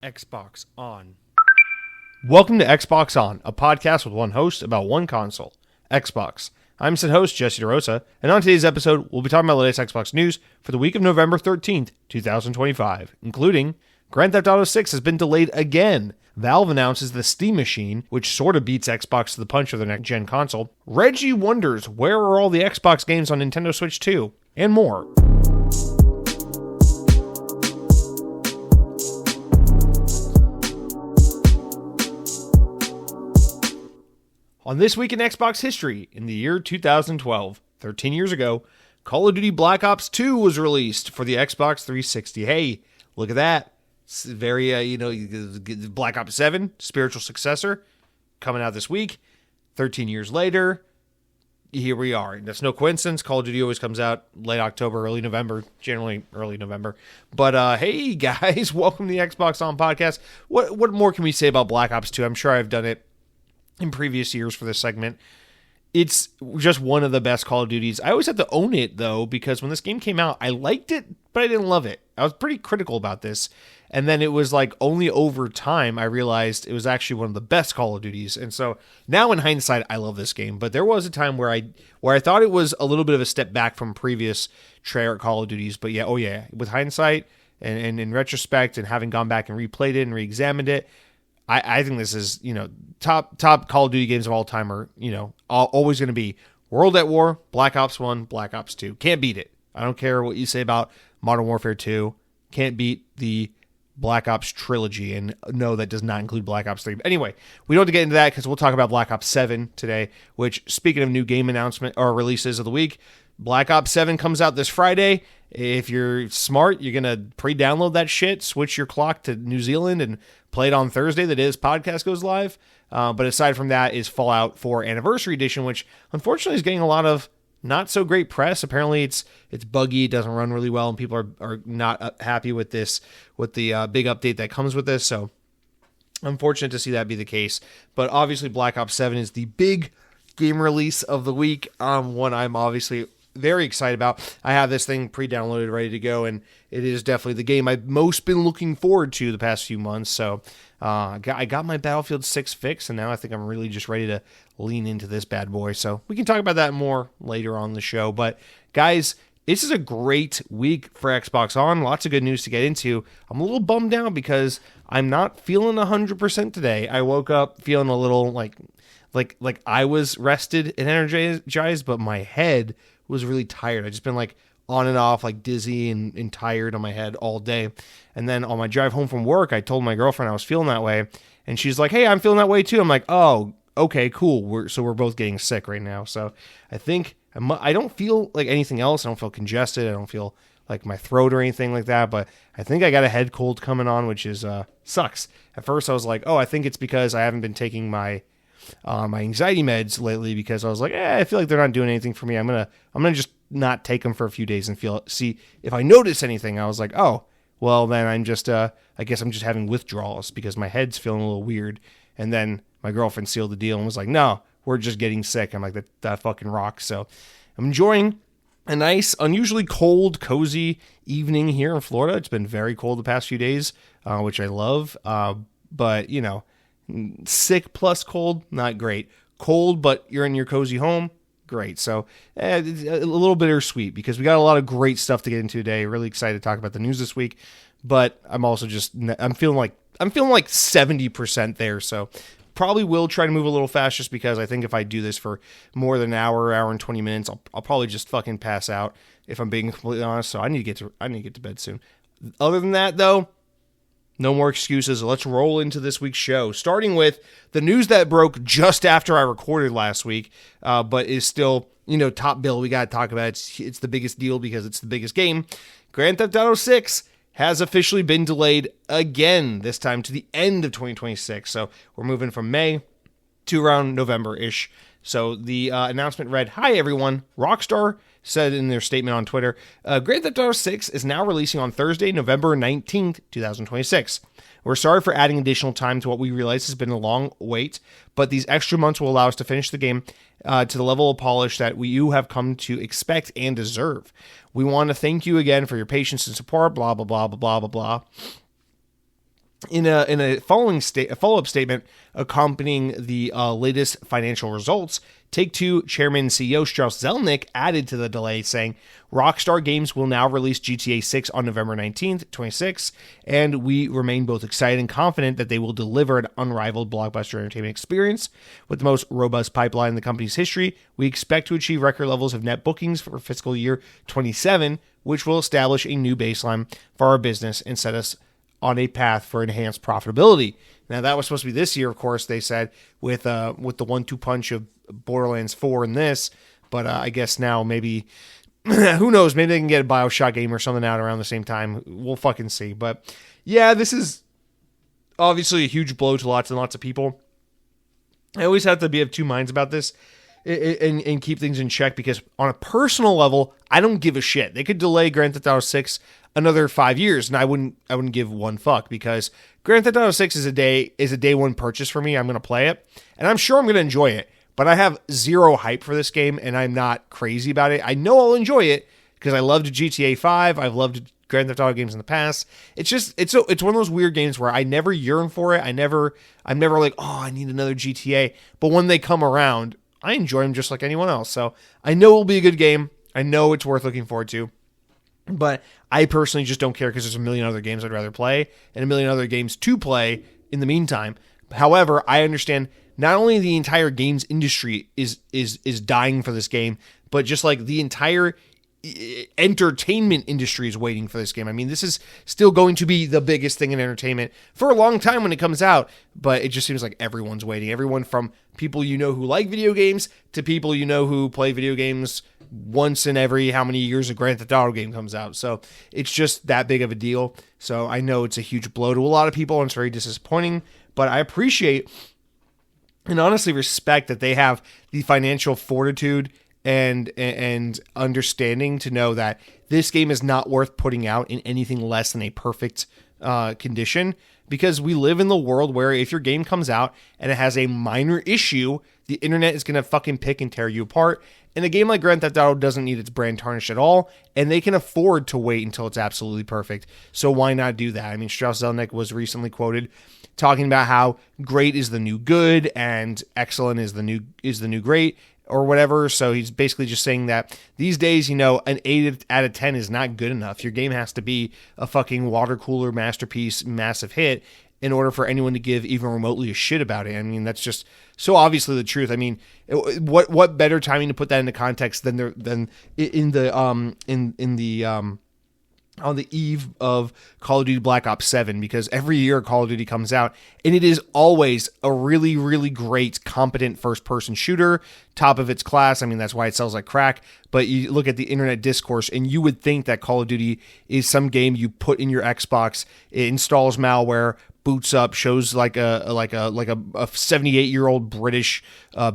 Xbox On. Welcome to Xbox On, a podcast with one host about one console, Xbox. I'm said host, Jesse DeRosa, and on today's episode, we'll be talking about the latest Xbox news for the week of November 13th, 2025, including Grand Theft Auto 6 has been delayed again. Valve announces the Steam Machine, which sort of beats Xbox to the punch of their next-gen console. Reggie wonders where are all the Xbox games on Nintendo Switch 2, and more. On This Week in Xbox History, in the year 2012, 13 years ago, Call of Duty Black Ops 2 was released for the Xbox 360. Hey, look at that. It's very, Black Ops 7, spiritual successor, coming out this week. 13 years later, here we are. That's no coincidence. Call of Duty always comes out late October, early November, generally early November. But hey, guys, welcome to the Xbox On podcast. What more can we say about Black Ops 2? I'm sure I've done it in previous years for this segment. It's just one of the best Call of Duties. I always had to own it, though, because when this game came out, I liked it, but I didn't love it. I was pretty critical about this. And then it was like only over time I realized it was actually one of the best Call of Duties. And so now in hindsight, I love this game. But there was a time where I thought it was a little bit of a step back from previous Treyarch Call of Duties. But yeah, with hindsight and in retrospect and having gone back and replayed it and re-examined it, I think this is, top Call of Duty games of all time are, always going to be World at War, Black Ops 1, Black Ops 2. Can't beat it. I don't care what you say about Modern Warfare 2. Can't beat the Black Ops trilogy. And no, that does not include Black Ops 3. But anyway, we don't have to get into that because we'll talk about Black Ops 7 today, which, speaking of new game announcement or releases of the week, Black Ops 7 comes out this Friday. If you're smart, you're going to pre-download that shit, switch your clock to New Zealand, and play it on Thursday the day this podcast goes live. But aside from that is Fallout 4 Anniversary Edition, which unfortunately is getting a lot of not so great press. Apparently it's buggy, it doesn't run really well, and people are not happy with this, with the big update that comes with this. So unfortunate to see that be the case. But obviously Black Ops 7 is the big game release of the week. One I'm obviously very excited about. I have this thing pre-downloaded, ready to go, and it is definitely the game I've most been looking forward to the past few months. So I got my Battlefield 6 fix, and now I think I'm really just ready to lean into this bad boy. So we can talk about that more later on the show. But guys, this is a great week for Xbox On. Lots of good news to get into. I'm a little bummed out because I'm not feeling 100% today. I woke up feeling a little like I was rested and energized, but my head was really tired. I just been like on and off, like dizzy and tired on my head all day. And then on my drive home from work, I told my girlfriend I was feeling that way, and she's like, "Hey, I'm feeling that way too." I'm like, "Oh, okay, cool. We're both getting sick right now." So I think I don't feel like anything else. I don't feel congested. I don't feel like my throat or anything like that. But I think I got a head cold coming on, which is sucks. At first, I was like, "Oh, I think it's because I haven't been taking my anxiety meds lately," because I was like, I feel like they're not doing anything for me. I'm gonna just not take them for a few days and see if I notice anything. I was like, oh, well then I guess I'm just having withdrawals because my head's feeling a little weird. And then my girlfriend sealed the deal and was like, no, we're just getting sick. I'm like, that fucking rocks. So I'm enjoying a nice, unusually cold, cozy evening here in Florida. It's been very cold the past few days, which I love. But sick plus cold, not great. Cold, but you're in your cozy home, great. So a little bittersweet because we got a lot of great stuff to get into today. Really excited to talk about the news this week, but I'm also I'm feeling like 70% there. So probably will try to move a little fast just because I think if I do this for more than an hour and 20 minutes, I'll probably just fucking pass out if I'm being completely honest. So I need to get to bed soon. Other than that though, no more excuses. Let's roll into this week's show, starting with the news that broke just after I recorded last week, but is still, top bill. We got to talk about it. It's the biggest deal because it's the biggest game. Grand Theft Auto 6 has officially been delayed again, this time to the end of 2026. So we're moving from May to around November-ish. So the announcement read, "Hi everyone, Rockstar said in their statement on Twitter, Grand Theft Auto 6 is now releasing on Thursday, November 19th, 2026. We're sorry for adding additional time to what we realize has been a long wait, but these extra months will allow us to finish the game to the level of polish that you have come to expect and deserve. We want to thank you again for your patience and support, blah, blah, blah, blah, blah, blah, blah. In a follow-up statement accompanying the latest financial results, Take-Two Chairman and CEO Strauss Zelnick added to the delay, saying, Rockstar Games will now release GTA 6 on November 19th, 26, and we remain both excited and confident that they will deliver an unrivaled blockbuster entertainment experience. With the most robust pipeline in the company's history, we expect to achieve record levels of net bookings for fiscal year 27, which will establish a new baseline for our business and set us on a path for enhanced profitability. Now, that was supposed to be this year, of course, they said, with the 1-2 punch of Borderlands 4 and this, but I guess now maybe, who knows, maybe they can get a BioShock game or something out around the same time. We'll fucking see. But yeah, this is obviously a huge blow to lots and lots of people. I always have to be of two minds about this and keep things in check, because on a personal level, I don't give a shit. They could delay Grand Theft Auto 6 another 5 years, and I wouldn't give one fuck, because Grand Theft Auto 6 is a day one purchase for me. I'm going to play it, and I'm sure I'm going to enjoy it, but I have zero hype for this game, and I'm not crazy about it. I know I'll enjoy it because I loved GTA 5. I've loved Grand Theft Auto games in the past. It's one of those weird games where I never yearn for it. I'm never like, oh, I need another GTA. But when they come around, I enjoy them just like anyone else. So I know it'll be a good game. I know it's worth looking forward to. But I personally just don't care, because there's a million other games I'd rather play and a million other games to play in the meantime. However, I understand not only the entire games industry is dying for this game, but just like the entire entertainment industry is waiting for this game. I mean, this is still going to be the biggest thing in entertainment for a long time when it comes out, but it just seems like everyone's waiting. Everyone from people who like video games to people who play video games once in every how many years a Grand Theft Auto game comes out. So it's just that big of a deal. So I know it's a huge blow to a lot of people, and it's very disappointing, but I appreciate and honestly respect that they have the financial fortitude and understanding to know that this game is not worth putting out in anything less than a perfect condition, because we live in the world where if your game comes out and it has a minor issue, the internet is going to fucking pick and tear you apart. And a game like Grand Theft Auto doesn't need its brand tarnished at all, and they can afford to wait until it's absolutely perfect. So why not do that? I mean, Strauss Zelnick was recently quoted talking about how great is the new good and excellent is the new great, or whatever. So he's basically just saying that these days, an 8 out of 10 is not good enough. Your game has to be a fucking water cooler masterpiece, massive hit, in order for anyone to give even remotely a shit about it. I mean, that's just so obviously the truth. I mean, what better timing to put that into context than on the eve of Call of Duty Black Ops 7, because every year Call of Duty comes out and it is always a really, really great, competent first-person shooter, top of its class. I mean, that's why it sells like crack. But you look at the internet discourse and you would think that Call of Duty is some game you put in your Xbox, it installs malware, boots up, shows like a 78-year-old British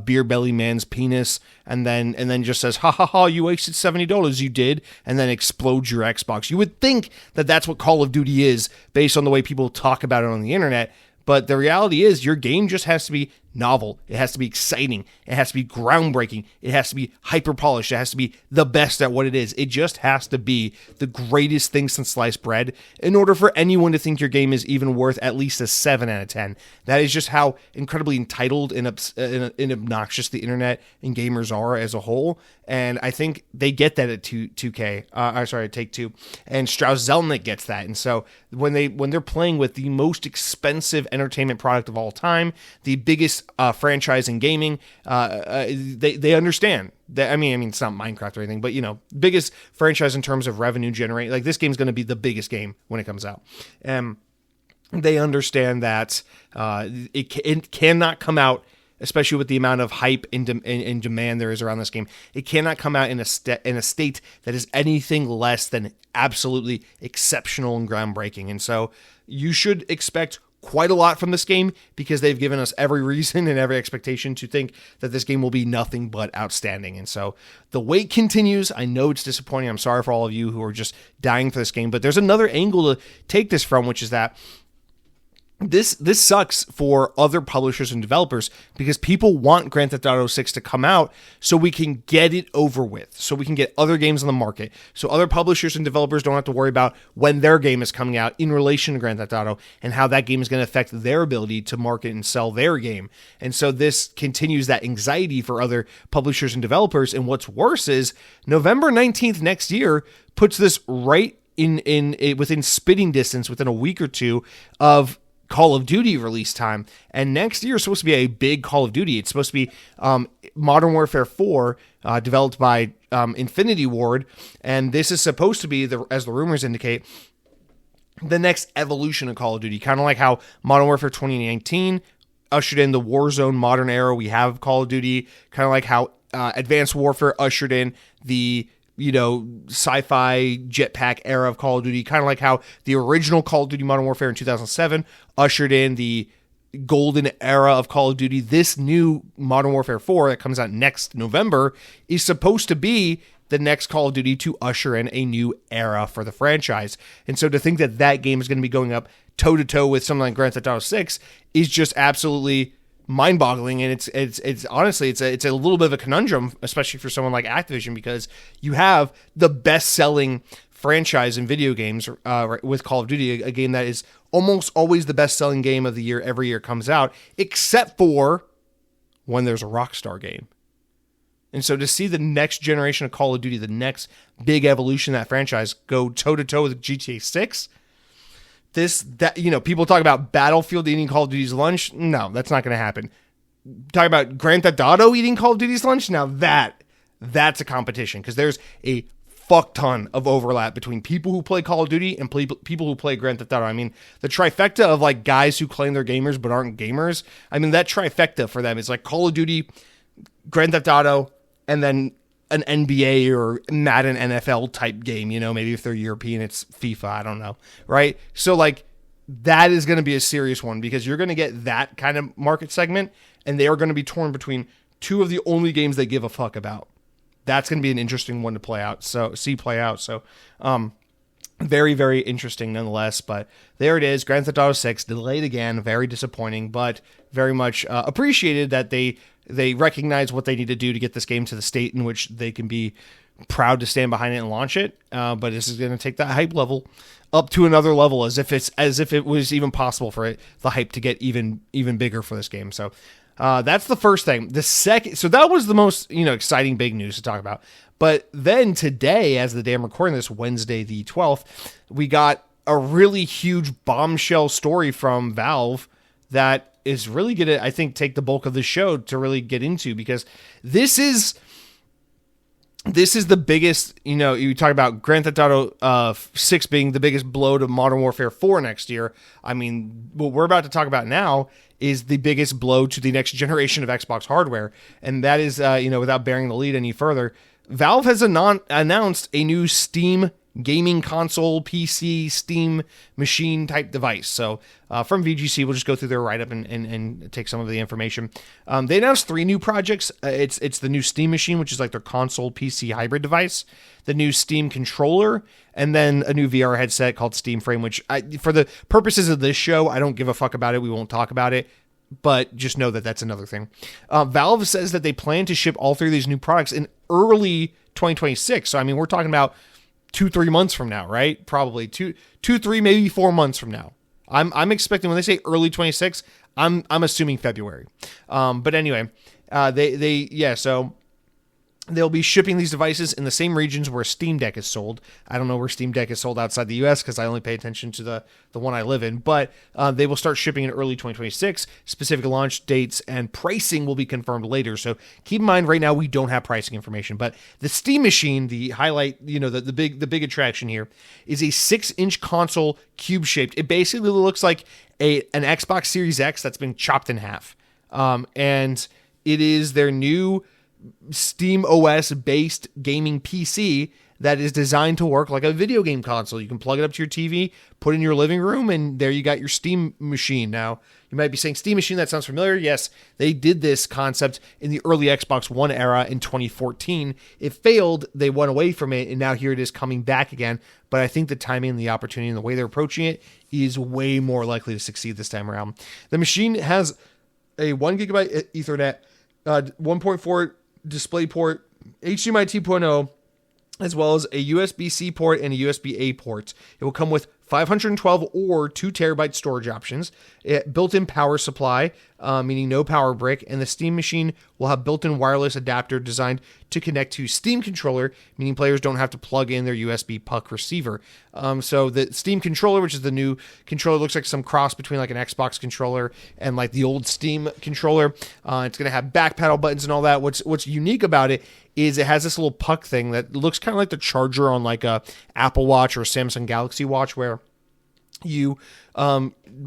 beer belly man's penis, and then just says, ha ha ha, you wasted $70, you did, and then explodes your Xbox. You would think that that's what Call of Duty is based on the way people talk about it on the internet. But the reality is your game just has to be novel. It has to be exciting. It has to be groundbreaking. It has to be hyper polished. It has to be the best at what it is. It just has to be the greatest thing since sliced bread in order for anyone to think your game is even worth at least a 7 out of 10. That is just how incredibly entitled and obnoxious the internet and gamers are as a whole. And I think they get that at 2K. At Take-Two. And Strauss Zelnick gets that. And so when they're playing with the most expensive entertainment product of all time, the biggest franchise in gaming, they understand that. I mean, it's not Minecraft or anything, but biggest franchise in terms of revenue generate. Like, this game's going to be the biggest game when it comes out. They understand that it cannot come out, especially with the amount of hype and demand there is around this game. It cannot come out in a state that is anything less than absolutely exceptional and groundbreaking. And so you should expect quite a lot from this game, because they've given us every reason and every expectation to think that this game will be nothing but outstanding. And so the wait continues. I know it's disappointing. I'm sorry for all of you who are just dying for this game, but there's another angle to take this from, which is that this sucks for other publishers and developers because people want Grand Theft Auto 6 to come out so we can get it over with, so we can get other games on the market, so other publishers and developers don't have to worry about when their game is coming out in relation to Grand Theft Auto and how that game is going to affect their ability to market and sell their game. And so this continues that anxiety for other publishers and developers. And what's worse is November 19th next year puts this right in within spitting distance, within a week or two of Call of Duty release time. And next year is supposed to be a big Call of Duty. It's supposed to be Modern Warfare 4, developed by Infinity Ward. And this is supposed to be, as the rumors indicate, the next evolution of Call of Duty. Kind of like how Modern Warfare 2019 ushered in the Warzone modern era we have Call of Duty. Kind of like how Advanced Warfare ushered in the sci-fi jetpack era of Call of Duty, kind of like how the original Call of Duty Modern Warfare in 2007 ushered in the golden era of Call of Duty. This new Modern Warfare 4 that comes out next November is supposed to be the next Call of Duty to usher in a new era for the franchise. And so to think that that game is going to be going up toe-to-toe with something like Grand Theft Auto 6 is just absolutely mind-boggling. And it's honestly it's a little bit of a conundrum, especially for someone like Activision, because you have the best-selling franchise in video games with Call of Duty, a game that is almost always the best-selling game of the year every year it comes out, except for when there's a Rockstar game. And so to see the next generation of Call of Duty, the next big evolution of that franchise, go toe-to-toe with GTA 6, people talk about Battlefield eating Call of Duty's lunch. No, that's not going to happen. Talk about Grand Theft Auto eating Call of Duty's lunch. Now that's a competition, because there's a fuck ton of overlap between people who play Call of Duty and people who play Grand Theft Auto. I mean, the trifecta of like guys who claim they're gamers but aren't gamers. I mean, that trifecta for them is like Call of Duty, Grand Theft Auto, and then an NBA or Madden NFL type game, maybe if they're European, it's FIFA. I don't know. Right. So like that is going to be a serious one, because you're going to get that kind of market segment, and they are going to be torn between two of the only games they give a fuck about. That's going to be an interesting one to play out. So very, very interesting nonetheless, but there it is. Grand Theft Auto 6 delayed again. Very disappointing, but very much appreciated that they recognize what they need to do to get this game to the state in which they can be proud to stand behind it and launch it. But this is going to take that hype level up to another level, as if it was even possible for the hype to get even bigger for this game. So that's the first thing. The second, so that was the most exciting big news to talk about. But then today, as the day I'm recording this, Wednesday the 12th, we got a really huge bombshell story from Valve that is really going to, I think, take the bulk of the show to really get into, because this is the biggest, you talk about Grand Theft Auto 6 being the biggest blow to Modern Warfare 4 next year. I mean, what we're about to talk about now is the biggest blow to the next generation of Xbox hardware. And that is, without bearing the lead any further, Valve has announced a new Steam gaming console, PC, Steam machine type device. So from VGC, we'll just go through their write-up and take some of the information. They announced 3 new projects. It's the new Steam machine, which is like their console PC hybrid device, the new Steam controller, and then a new VR headset called Steam Frame, which for the purposes of this show, I don't give a fuck about it. We won't talk about it, but just know that that's another thing. Valve says that they plan to ship all 3 of these new products in early 2026. So, I mean, we're talking about 2-3 months from now, right? Probably 2-3, maybe 4 months from now. I'm expecting, when they say early 26, I'm assuming February. But anyway, so they'll be shipping these devices in the same regions where Steam Deck is sold. I don't know where Steam Deck is sold outside the US, because I only pay attention to the one I live in, but they will start shipping in early 2026. Specific launch dates and pricing will be confirmed later. So keep in mind, right now we don't have pricing information, but the Steam machine, the highlight, the big attraction here, is a 6-inch console, cube shaped. It basically looks like an Xbox Series X that's been chopped in half. And it is their new Steam OS based gaming PC that is designed to work like a video game console. You can plug it up to your TV, put it in your living room, and there you got your Steam machine. Now, you might be saying, Steam machine, that sounds familiar. Yes, they did this concept in the early Xbox One era in 2014. It failed, they went away from it, and now here it is coming back again. But I think the timing and the opportunity and the way they're approaching it is way more likely to succeed this time around. The machine has a 1 gigabyte Ethernet, 1.4 DisplayPort, HDMI 2.0, as well as a USB-C port and a USB-A port. It will come with 512 or 2 terabyte storage options, built-in power supply, meaning no power brick, and the Steam machine will have built-in wireless adapter designed to connect to Steam controller, meaning players don't have to plug in their USB puck receiver. So the Steam controller, which is the new controller, looks like some cross between like an Xbox controller and like the old Steam controller. It's going to have back paddle buttons and all that. What's unique about it is it has this little puck thing that looks kind of like the charger on like a Apple Watch or a Samsung Galaxy Watch, where you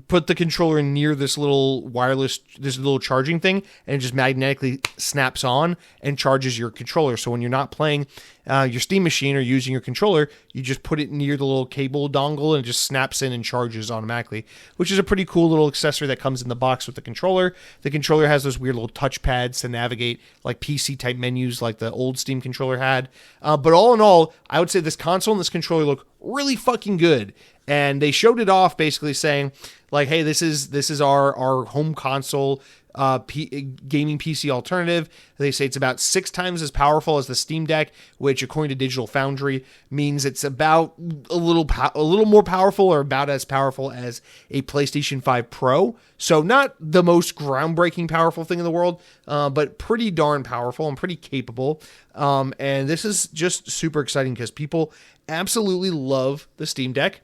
put the controller near this little charging thing, and it just magnetically snaps on and charges your controller. So when you're not playing your Steam machine or using your controller, you just put it near the little cable dongle and it just snaps in and charges automatically, which is a pretty cool little accessory that comes in the box with the controller. The controller has those weird little touch pads to navigate like PC type menus like the old Steam controller had. But all in all, I would say this console and this controller look really fucking good. And they showed it off basically saying like, hey, this is our home console gaming PC alternative. They say it's about 6 times as powerful as the Steam Deck, which according to Digital Foundry means it's about a little more powerful or about as powerful as a PlayStation 5 Pro. So not the most groundbreaking powerful thing in the world, but pretty darn powerful and pretty capable. And this is just super exciting because people absolutely love the Steam Deck.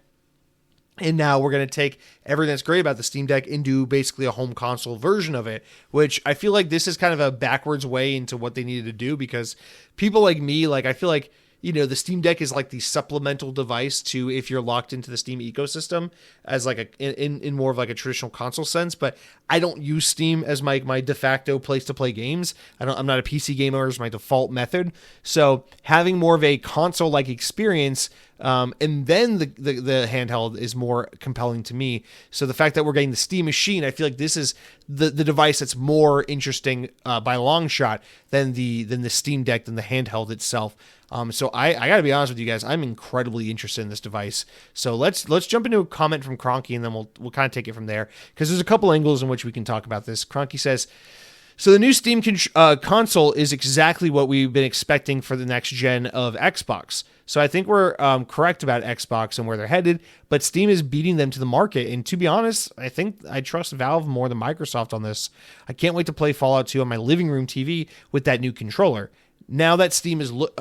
And now we're going to take everything that's great about the Steam Deck and do basically a home console version of it, which I feel like this is kind of a backwards way into what they needed to do, because people like me, like I feel like, you know, the Steam Deck is like the supplemental device to if you're locked into the Steam ecosystem as like in more of like a traditional console sense. But I don't use Steam as my de facto place to play games. I'm not a PC gamer as my default method. So having more of a console like experience, and then the handheld is more compelling to me. So the fact that we're getting the Steam machine, I feel like this is the device that's more interesting by a long shot than the Steam Deck, than the handheld itself. So I got to be honest with you guys, I'm incredibly interested in this device. So let's jump into a comment from Cronky, and then we'll kind of take it from there, because there's a couple angles in which we can talk about this. Cronky says, so the new Steam console is exactly what we've been expecting for the next gen of Xbox. So I think we're correct about Xbox and where they're headed, but Steam is beating them to the market. And to be honest, I think I trust Valve more than Microsoft on this. I can't wait to play Fallout 2 on my living room TV with that new controller. Now that Steam is looking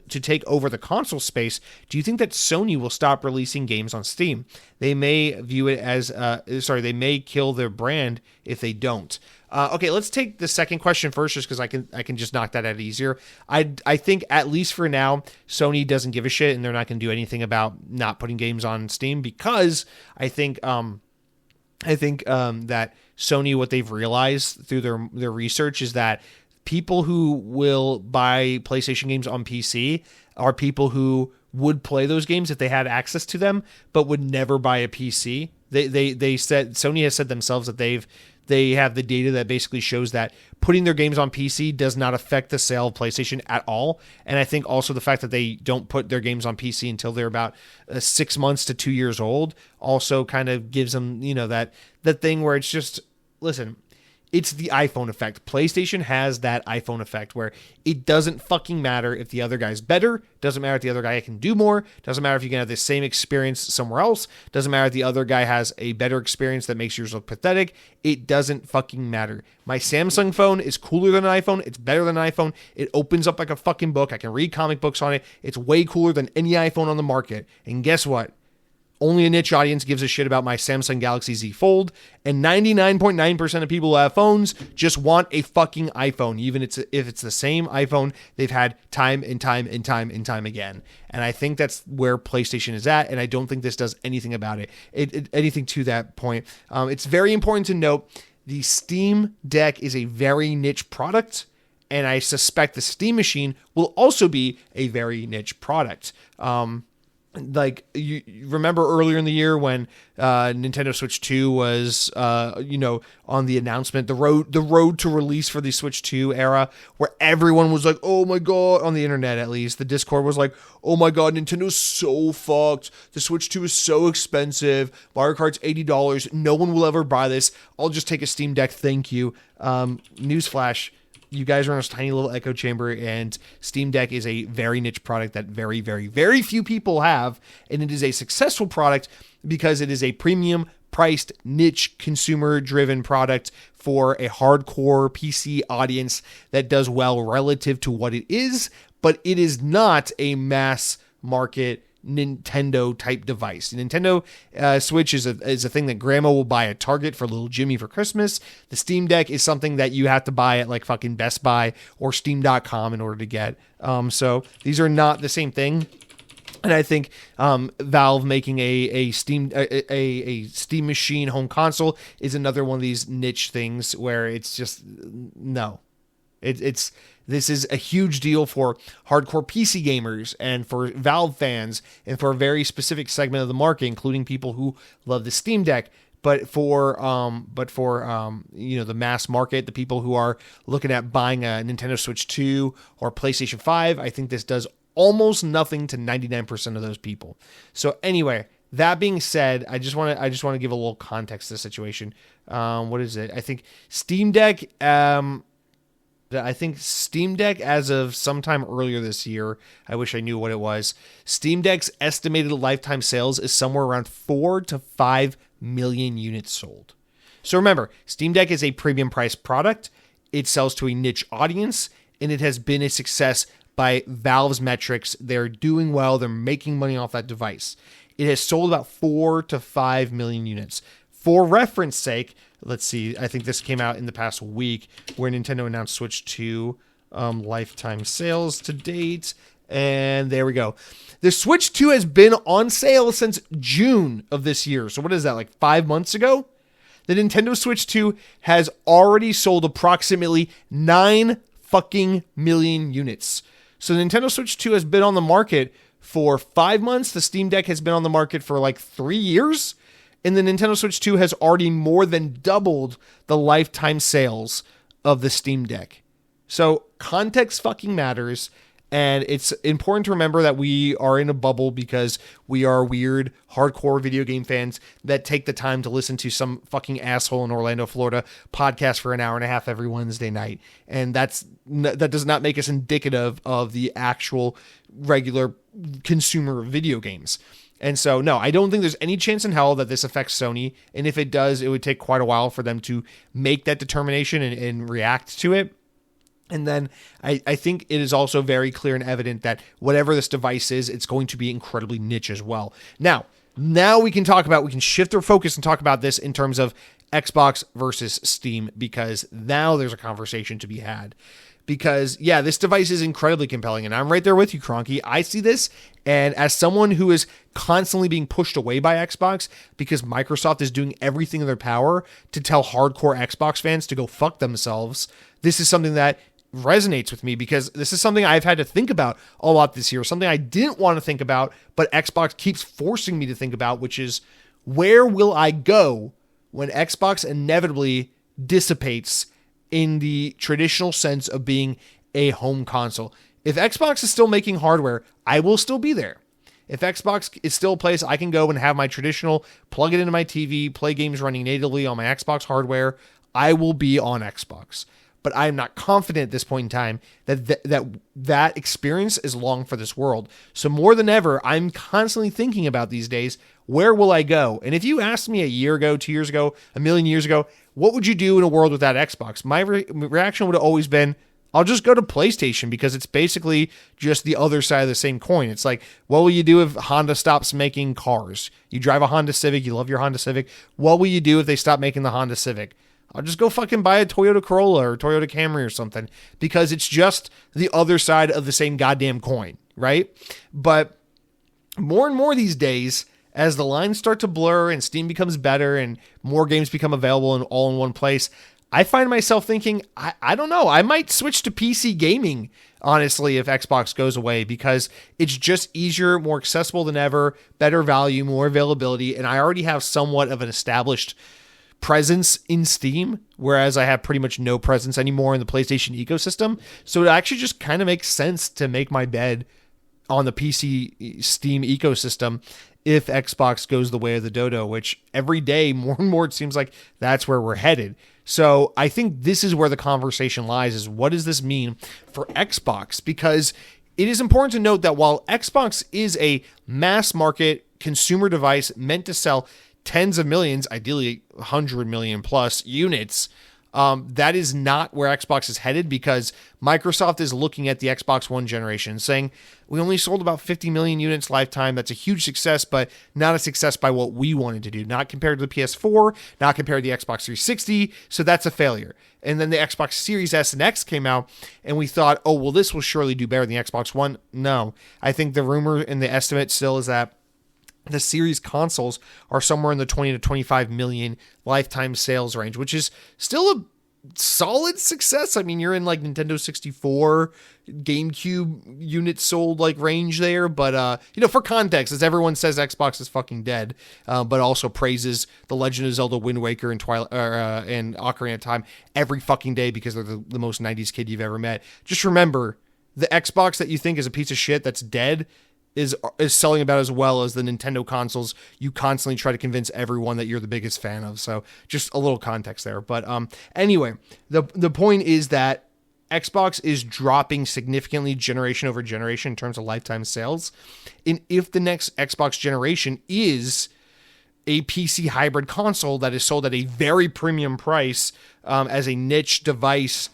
to take over the console space, do you think that Sony will stop releasing games on Steam? They may view it as they may kill their brand if they don't. Okay, let's take the second question first, just because I can just knock that out easier. I think at least for now, Sony doesn't give a shit, and they're not going to do anything about not putting games on Steam, because I think that Sony, what they've realized through their research is that people who will buy PlayStation games on PC are people who would play those games if they had access to them, but would never buy a PC. They said, Sony has said themselves that they have the data that basically shows that putting their games on PC does not affect the sale of PlayStation at all. And I think also the fact that they don't put their games on PC until they're about 6 months to 2 years old also kind of gives them, you know, that thing where it's just, listen, it's the iPhone effect. PlayStation has that iPhone effect where it doesn't fucking matter if the other guy's better. Doesn't matter if the other guy can do more. Doesn't matter if you can have the same experience somewhere else. Doesn't matter if the other guy has a better experience that makes yours look pathetic. It doesn't fucking matter. My Samsung phone is cooler than an iPhone. It's better than an iPhone. It opens up like a fucking book. I can read comic books on it. It's way cooler than any iPhone on the market. And guess what? Only a niche audience gives a shit about my Samsung Galaxy Z Fold, and 99.9% of people who have phones just want a fucking iPhone, even if it's the same iPhone they've had time and time again. And I think that's where PlayStation is at, and I don't think this does anything about it. Anything to that point. It's very important to note the Steam Deck is a very niche product, And I suspect the Steam Machine will also be a very niche product. Like you remember earlier in the year when Nintendo Switch 2 was on the announcement, the road to release for the Switch 2 era, where everyone was like, oh my god, on the internet at least, the Discord was like, oh my god, Nintendo's so fucked, the Switch 2 is so expensive, Mario Kart's $80, no one will ever buy this, I'll just take a Steam Deck, thank you. Newsflash, you guys are in a tiny little echo chamber, and Steam Deck is a very niche product that very, very, very few people have. And it is a successful product because it is a premium priced, niche, consumer driven product for a hardcore PC audience that does well relative to what it is, but it is not a mass market Nintendo type device. The Nintendo Switch is a thing that grandma will buy at Target for little Jimmy for Christmas. The Steam Deck is something that you have to buy at like fucking Best Buy or Steam.com in order to get. So these are not the same thing. And I think Valve making a Steam Machine home console is another one of these niche things where it's just no. This is a huge deal for hardcore PC gamers and for Valve fans and for a very specific segment of the market, including people who love the Steam Deck. But for the mass market, the people who are looking at buying a Nintendo Switch 2 or PlayStation 5, I think this does almost nothing to 99% of those people. So anyway, that being said, I just want to give a little context to the situation. What is it? I think Steam Deck. As of sometime earlier this year, I wish I knew what it was, Steam Deck's estimated lifetime sales is somewhere around 4 to 5 million units sold. So remember, Steam Deck is a premium priced product. It sells to a niche audience, and it has been a success by Valve's metrics. They're doing well. They're making money off that device. It has sold about 4 to 5 million units. For reference sake, let's see, I think this came out in the past week where Nintendo announced Switch 2 lifetime sales to date. And there we go. The Switch 2 has been on sale since June of this year. So what is that, like 5 months ago? The Nintendo Switch 2 has already sold approximately 9 fucking million units. So the Nintendo Switch 2 has been on the market for 5 months. The Steam Deck has been on the market for like 3 years. And the Nintendo Switch 2 has already more than doubled the lifetime sales of the Steam Deck. So context fucking matters. And it's important to remember that we are in a bubble because we are weird, hardcore video game fans that take the time to listen to some fucking asshole in Orlando, Florida podcast for an hour and a half every Wednesday night. And that does not make us indicative of the actual regular consumer of video games. And so, no, I don't think there's any chance in hell that this affects Sony. And if it does, it would take quite a while for them to make that determination and react to it. And then I think it is also very clear and evident that whatever this device is, it's going to be incredibly niche as well. Now we can shift our focus and talk about this in terms of Xbox versus Steam, because now there's a conversation to be had. Because, yeah, this device is incredibly compelling, and I'm right there with you, Cronky. I see this, and as someone who is constantly being pushed away by Xbox because Microsoft is doing everything in their power to tell hardcore Xbox fans to go fuck themselves, this is something that resonates with me, because this is something I've had to think about a lot this year, something I didn't want to think about, but Xbox keeps forcing me to think about, which is, where will I go when Xbox inevitably dissipates in the traditional sense of being a home console? If Xbox is still making hardware, I will still be there. If Xbox is still a place I can go and have my traditional, plug it into my TV, play games running natively on my Xbox hardware, I will be on Xbox. But I am not confident at this point in time that experience is long for this world. So more than ever, I'm constantly thinking about these days, where will I go? And if you asked me a year ago, 2 years ago, a million years ago, what would you do in a world without Xbox? My reaction would have always been, I'll just go to PlayStation, because it's basically just the other side of the same coin. It's like, what will you do if Honda stops making cars? You drive a Honda Civic, you love your Honda Civic. What will you do if they stop making the Honda Civic? I'll just go fucking buy a Toyota Corolla or Toyota Camry or something, because it's just the other side of the same goddamn coin, right? But more and more these days, as the lines start to blur and Steam becomes better and more games become available all in one place, I find myself thinking, I don't know, I might switch to PC gaming, honestly, if Xbox goes away, because it's just easier, more accessible than ever, better value, more availability, and I already have somewhat of an established presence in Steam, whereas I have pretty much no presence anymore in the PlayStation ecosystem. So it actually just kind of makes sense to make my bed on the PC Steam ecosystem if Xbox goes the way of the dodo, which every day more and more it seems like that's where we're headed. So I think this is where the conversation lies, is what does this mean for Xbox? Because it is important to note that while Xbox is a mass market consumer device meant to sell tens of millions, ideally 100 million plus units, that is not where Xbox is headed, because Microsoft is looking at the Xbox One generation saying, we only sold about 50 million units lifetime. That's a huge success, but not a success by what we wanted to do. Not compared to the PS4, not compared to the Xbox 360. So that's a failure. And then the Xbox Series S and X came out, and we thought, oh, well, this will surely do better than the Xbox One. No, I think the rumor and the estimate still is that the series consoles are somewhere in the 20 to 25 million lifetime sales range, which is still a solid success. I mean, you're in like Nintendo 64, GameCube units sold like range there. But, for context, as everyone says Xbox is fucking dead, but also praises The Legend of Zelda Wind Waker and Twilight and Ocarina of Time every fucking day because they're the most 90s kid you've ever met. Just remember, the Xbox that you think is a piece of shit that's dead is selling about as well as the Nintendo consoles you constantly try to convince everyone that you're the biggest fan of. So just a little context there. But anyway, the point is that Xbox is dropping significantly generation over generation in terms of lifetime sales. And if the next Xbox generation is a PC hybrid console that is sold at a very premium price as a niche device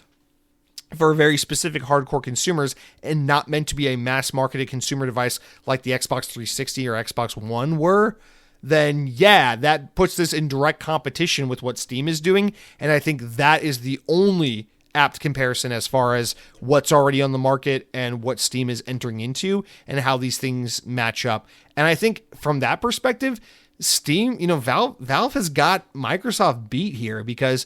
for very specific hardcore consumers and not meant to be a mass marketed consumer device like the Xbox 360 or Xbox One were, then yeah, that puts this in direct competition with what Steam is doing. And I think that is the only apt comparison as far as what's already on the market and what Steam is entering into and how these things match up. And I think from that perspective, Steam, Valve has got Microsoft beat here, because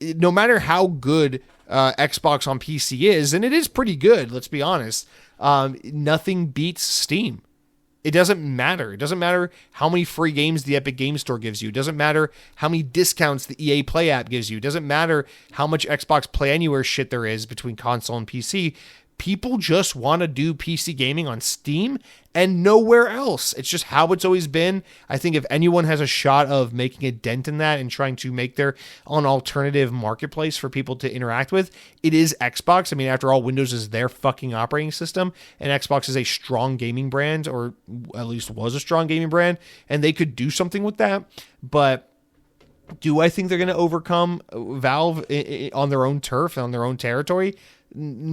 no matter how good Xbox on PC is, and it is pretty good, let's be honest, nothing beats Steam. It doesn't matter. It doesn't matter how many free games the Epic Game Store gives you. It doesn't matter how many discounts the EA Play app gives you. It doesn't matter how much Xbox Play Anywhere shit there is between console and PC. People just want to do PC gaming on Steam and nowhere else. It's just how it's always been. I think if anyone has a shot of making a dent in that and trying to make their own alternative marketplace for people to interact with, it is Xbox. I mean, after all, Windows is their fucking operating system, and Xbox is a strong gaming brand, or at least was a strong gaming brand, and they could do something with that. But do I think they're going to overcome Valve on their own turf, on their own territory?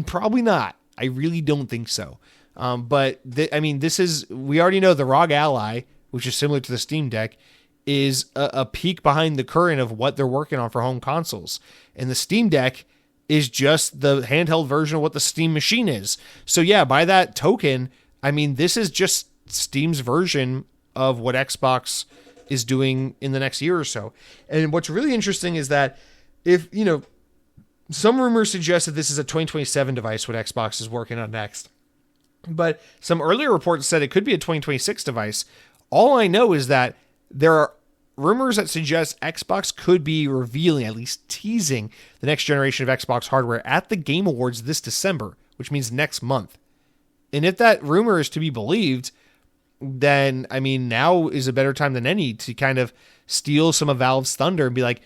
Probably not. I really don't think so. But this is, we already know the ROG Ally, which is similar to the Steam Deck, is a peek behind the curtain of what they're working on for home consoles. And the Steam Deck is just the handheld version of what the Steam Machine is. So yeah, by that token, this is just Steam's version of what Xbox is doing in the next year or so. And what's really interesting is that if, some rumors suggest that this is a 2027 device, what Xbox is working on next. But some earlier reports said it could be a 2026 device. All I know is that there are rumors that suggest Xbox could be revealing, at least teasing, the next generation of Xbox hardware at the Game Awards this December, which means next month. And if that rumor is to be believed, then, now is a better time than any to kind of steal some of Valve's thunder and be like,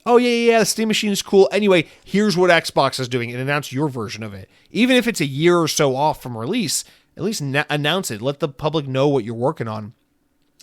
oh, yeah, the Steam Machine is cool. Anyway, here's what Xbox is doing, and announce your version of it. Even if it's a year or so off from release, at least announce it. Let the public know what you're working on.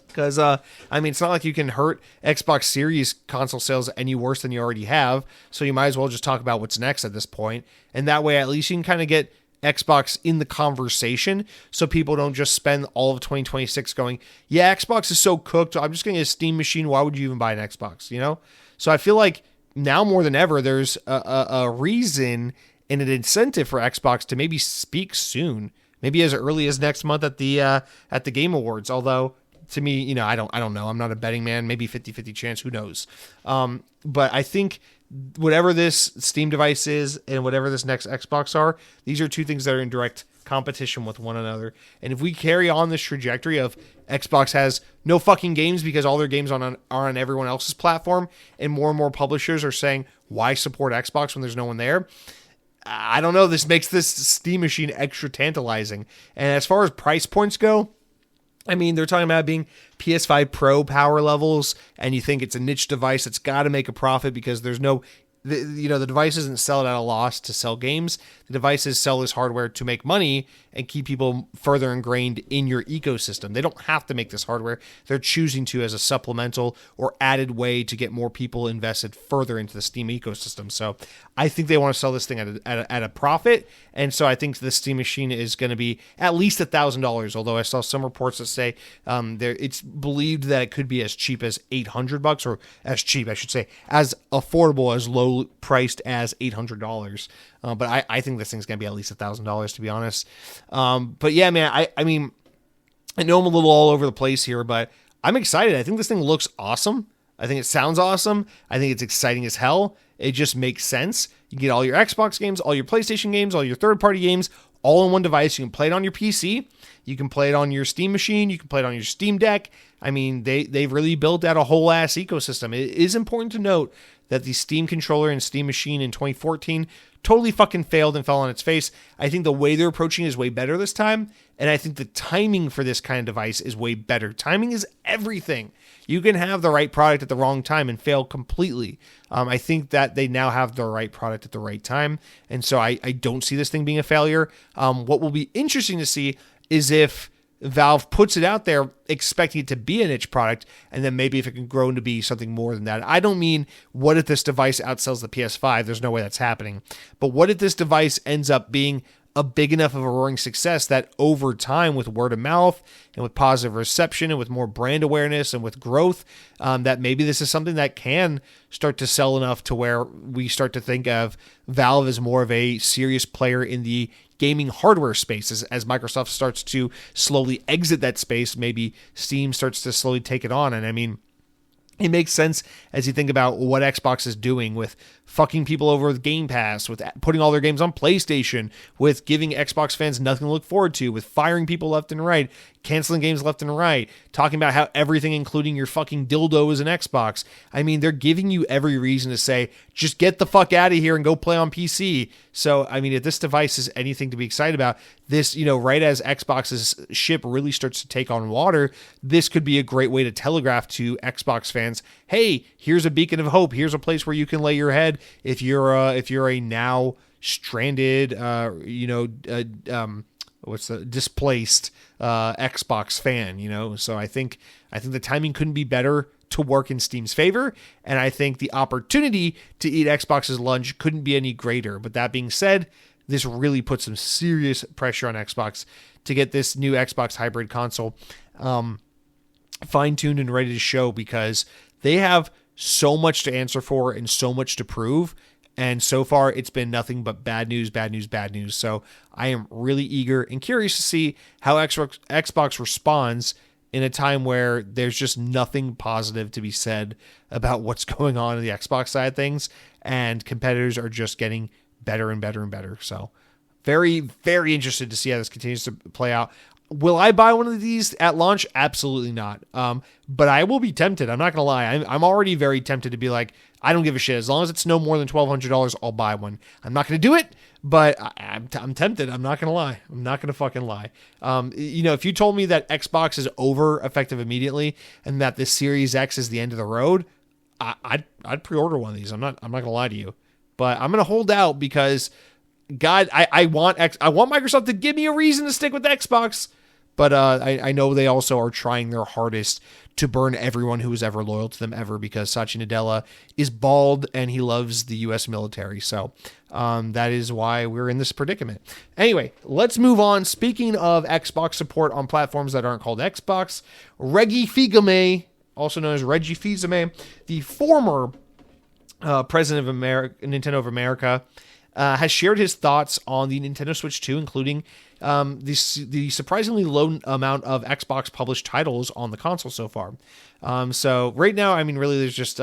Because, it's not like you can hurt Xbox Series console sales any worse than you already have, so you might as well just talk about what's next at this point. And that way, at least you can kind of get Xbox in the conversation, so people don't just spend all of 2026 going, yeah, Xbox is so cooked, I'm just going to get a Steam Machine, why would you even buy an Xbox, So I feel like now more than ever, there's a reason and an incentive for Xbox to maybe speak soon, maybe as early as next month at the Game Awards. Although to me, I don't know. I'm not a betting man. Maybe 50-50 chance. Who knows? But I think whatever this Steam device is and whatever this next Xbox are, these are two things that are in direct competition with one another. And if we carry on this trajectory of Xbox has no fucking games because all their games are on everyone else's platform, and more publishers are saying, why support Xbox when there's no one there? I don't know. This makes this Steam machine extra tantalizing. And as far as price points go, I mean, they're talking about being PS5 Pro power levels, and you think it's a niche device that's got to make a profit because there's no, the device doesn't sell it at a loss to sell games. The devices sell this hardware to make money and keep people further ingrained in your ecosystem. They don't have to make this hardware. They're choosing to as a supplemental or added way to get more people invested further into the Steam ecosystem. So I think they want to sell this thing at a profit. And so I think the Steam machine is going to be at least $1,000. Although I saw some reports that say it's believed that it could be as cheap as $800, or as cheap, I should say, as affordable, as low priced as $800. But I think this thing's going to be at least $1,000, to be honest. But yeah, man, I mean, I know I'm a little all over the place here, but I'm excited. I think this thing looks awesome. I think it sounds awesome. I think it's exciting as hell. It just makes sense. You get all your Xbox games, all your PlayStation games, all your third-party games, all in one device. You can play it on your PC. You can play it on your Steam machine. You can play it on your Steam Deck. I mean, they've really built out a whole-ass ecosystem. It is important to note that the Steam controller and Steam machine in 2014 totally fucking failed and fell on its face. I think the way they're approaching it is way better this time, and I think the timing for this kind of device is way better. Timing is everything. You can have the right product at the wrong time and fail completely. I think that they now have the right product at the right time, and so I don't see this thing being a failure. What will be interesting to see is if Valve puts it out there expecting it to be a niche product, and then maybe if it can grow into be something more than that. I don't mean what if this device outsells the PS5? There's no way that's happening. But what if this device ends up being a big enough of a roaring success that over time, with word of mouth and with positive reception and with more brand awareness and with growth, that maybe this is something that can start to sell enough to where we start to think of Valve as more of a serious player in the gaming hardware space. As Microsoft starts to slowly exit that space, maybe Steam starts to slowly take it on. And I mean, it makes sense as you think about what Xbox is doing with fucking people over with Game Pass, with putting all their games on PlayStation, with giving Xbox fans nothing to look forward to, with firing people left and right, canceling games left and right, talking about how everything, including your fucking dildo, is an Xbox. I mean, they're giving you every reason to say, just get the fuck out of here and go play on PC. So, I mean, if this device is anything to be excited about, this, right as Xbox's ship really starts to take on water, this could be a great way to telegraph to Xbox fans, hey, here's a beacon of hope. Here's a place where you can lay your head if you're a now stranded, displaced Xbox fan, So I think the timing couldn't be better to work in Steam's favor, and I think the opportunity to eat Xbox's lunch couldn't be any greater. But that being said, this really puts some serious pressure on Xbox to get this new Xbox hybrid console fine-tuned and ready to show, because they have so much to answer for and so much to prove. And so far, it's been nothing but bad news, bad news, bad news. So I am really eager and curious to see how Xbox responds in a time where there's just nothing positive to be said about what's going on in the Xbox side of things, and competitors are just getting better and better and better. So very, very interested to see how this continues to play out. Will I buy one of these at launch? Absolutely not. But I will be tempted. I'm not going to lie. I'm already very tempted to be like, I don't give a shit. As long as it's no more than $1,200, I'll buy one. I'm not going to do it, but I'm tempted. I'm not going to lie. I'm not going to fucking lie. If you told me that Xbox is over effective immediately and that this Series X is the end of the road, I'd pre-order one of these. I'm not going to lie to you, but I'm going to hold out because, God, I want Microsoft to give me a reason to stick with Xbox. But I know they also are trying their hardest to burn everyone who was ever loyal to them ever, because Satya Nadella is bald and he loves the U.S. military. So that is why we're in this predicament. Anyway, let's move on. Speaking of Xbox support on platforms that aren't called Xbox, Reggie Fils-Aimé, also known as Reggie Fils-Aimé, the former president of Nintendo of America, has shared his thoughts on the Nintendo Switch 2, including the surprisingly low amount of Xbox published titles on the console so far. So right now, I mean, really, there's just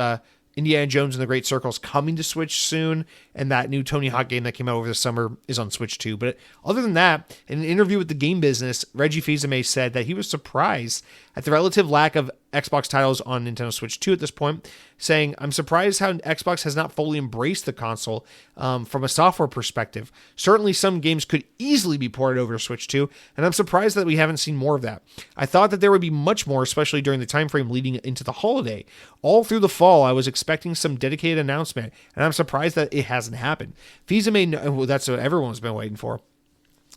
Indiana Jones and the Great Circle is coming to Switch soon, and that new Tony Hawk game that came out over the summer is on Switch too. But other than that, in an interview with the Game Business, Reggie Fils-Aimé said that he was surprised at the relative lack of Xbox titles on Nintendo Switch 2 at this point, saying, "I'm surprised how Xbox has not fully embraced the console from a software perspective. Certainly some games could easily be ported over to Switch 2, and I'm surprised that we haven't seen more of that. I thought that there would be much more, especially during the time frame leading into the holiday. All through the fall, I was expecting some dedicated announcement, and I'm surprised that it hasn't happened." Fils-Aimé, that's what everyone's been waiting for.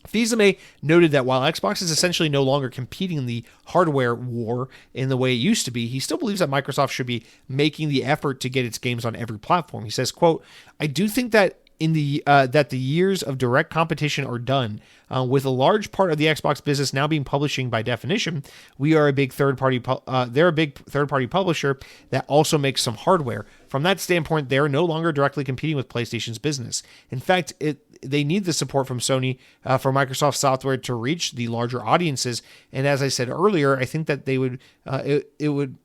Fils-Aimé noted that while Xbox is essentially no longer competing in the hardware war in the way it used to be, he still believes that Microsoft should be making the effort to get its games on every platform. He says, quote, "I do think that that the years of direct competition are done. With a large part of the Xbox business now being publishing by definition, they're a big third-party publisher that also makes some hardware. From that standpoint, they're no longer directly competing with PlayStation's business. In fact, they need the support from Sony for Microsoft software to reach the larger audiences. And as I said earlier, I think that it would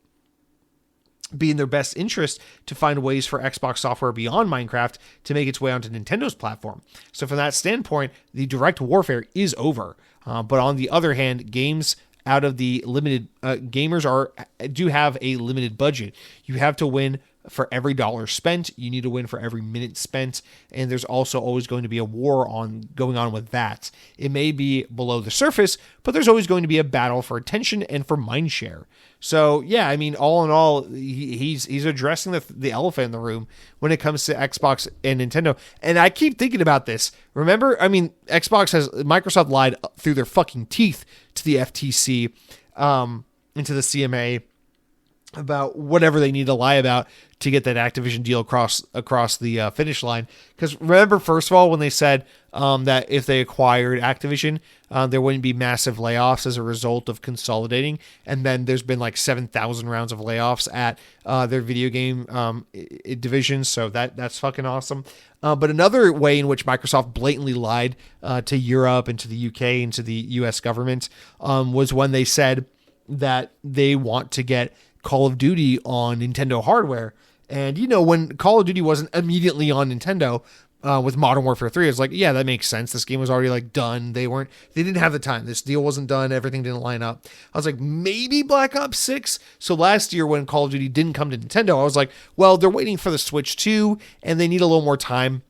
be in their best interest to find ways for Xbox software beyond Minecraft to make its way onto Nintendo's platform. So from that standpoint, the direct warfare is over. But on the other hand, games out of the limited gamers do have a limited budget. You have to win for every dollar spent. You need to win for every minute spent. And there's also always going to be a war going on with that. It may be below the surface, but there's always going to be a battle for attention and for mind share. So yeah, I mean, all in all, he's addressing the elephant in the room when it comes to Xbox and Nintendo. And I keep thinking about this. Remember, I mean, Microsoft lied through their fucking teeth to the FTC, and to the CMA about whatever they need to lie about to get that Activision deal across the finish line. Because remember, first of all, when they said that if they acquired Activision, there wouldn't be massive layoffs as a result of consolidating. And then there's been like 7,000 rounds of layoffs at their video game division. So that's fucking awesome. But another way in which Microsoft blatantly lied to Europe and to the UK and to the US government was when they said that they want to get Call of Duty on Nintendo hardware. And, you know, when Call of Duty wasn't immediately on Nintendo with Modern Warfare 3, it's like, yeah, that makes sense. This game was already like done. They didn't have the time. This deal wasn't done. Everything didn't line up. I was like, maybe Black Ops 6. So last year when Call of Duty didn't come to Nintendo, I was like, well, they're waiting for the Switch 2 and they need a little more time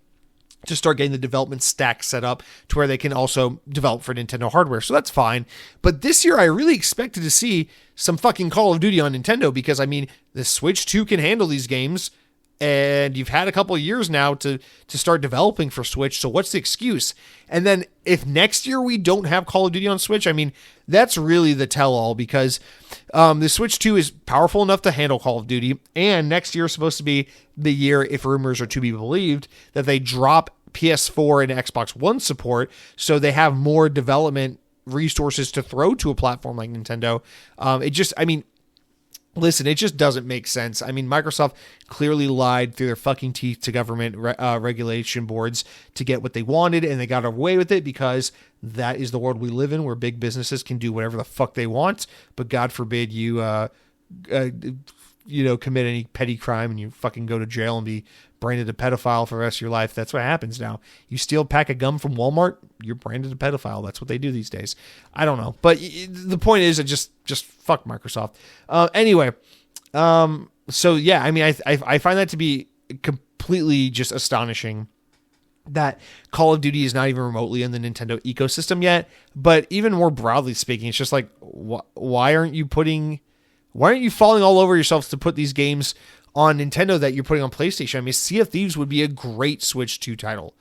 to start getting the development stack set up to where they can also develop for Nintendo hardware. So that's fine. But this year, I really expected to see some fucking Call of Duty on Nintendo because, I mean, the Switch 2 can handle these games, and you've had a couple of years now to start developing for Switch. So what's the excuse? And then if next year we don't have Call of Duty on Switch, I mean, that's really the tell-all because the Switch 2 is powerful enough to handle Call of Duty, and next year is supposed to be the year, if rumors are to be believed, that they drop PS4 and Xbox One support so they have more development resources to throw to a platform like Nintendo. Listen, it just doesn't make sense. I mean, Microsoft clearly lied through their fucking teeth to government regulation boards to get what they wanted, and they got away with it because that is the world we live in, where big businesses can do whatever the fuck they want. But God forbid you, commit any petty crime and you fucking go to jail and be branded a pedophile for the rest of your life. That's what happens now. You steal a pack of gum from Walmart, you're branded a pedophile. That's what they do these days. I don't know. But the point is, just fuck Microsoft. Anyway, so yeah, I mean, I find that to be completely just astonishing that Call of Duty is not even remotely in the Nintendo ecosystem yet. But even more broadly speaking, it's just like, why aren't you falling all over yourselves to put these games on Nintendo that you're putting on PlayStation? I mean, Sea of Thieves would be a great Switch 2 title.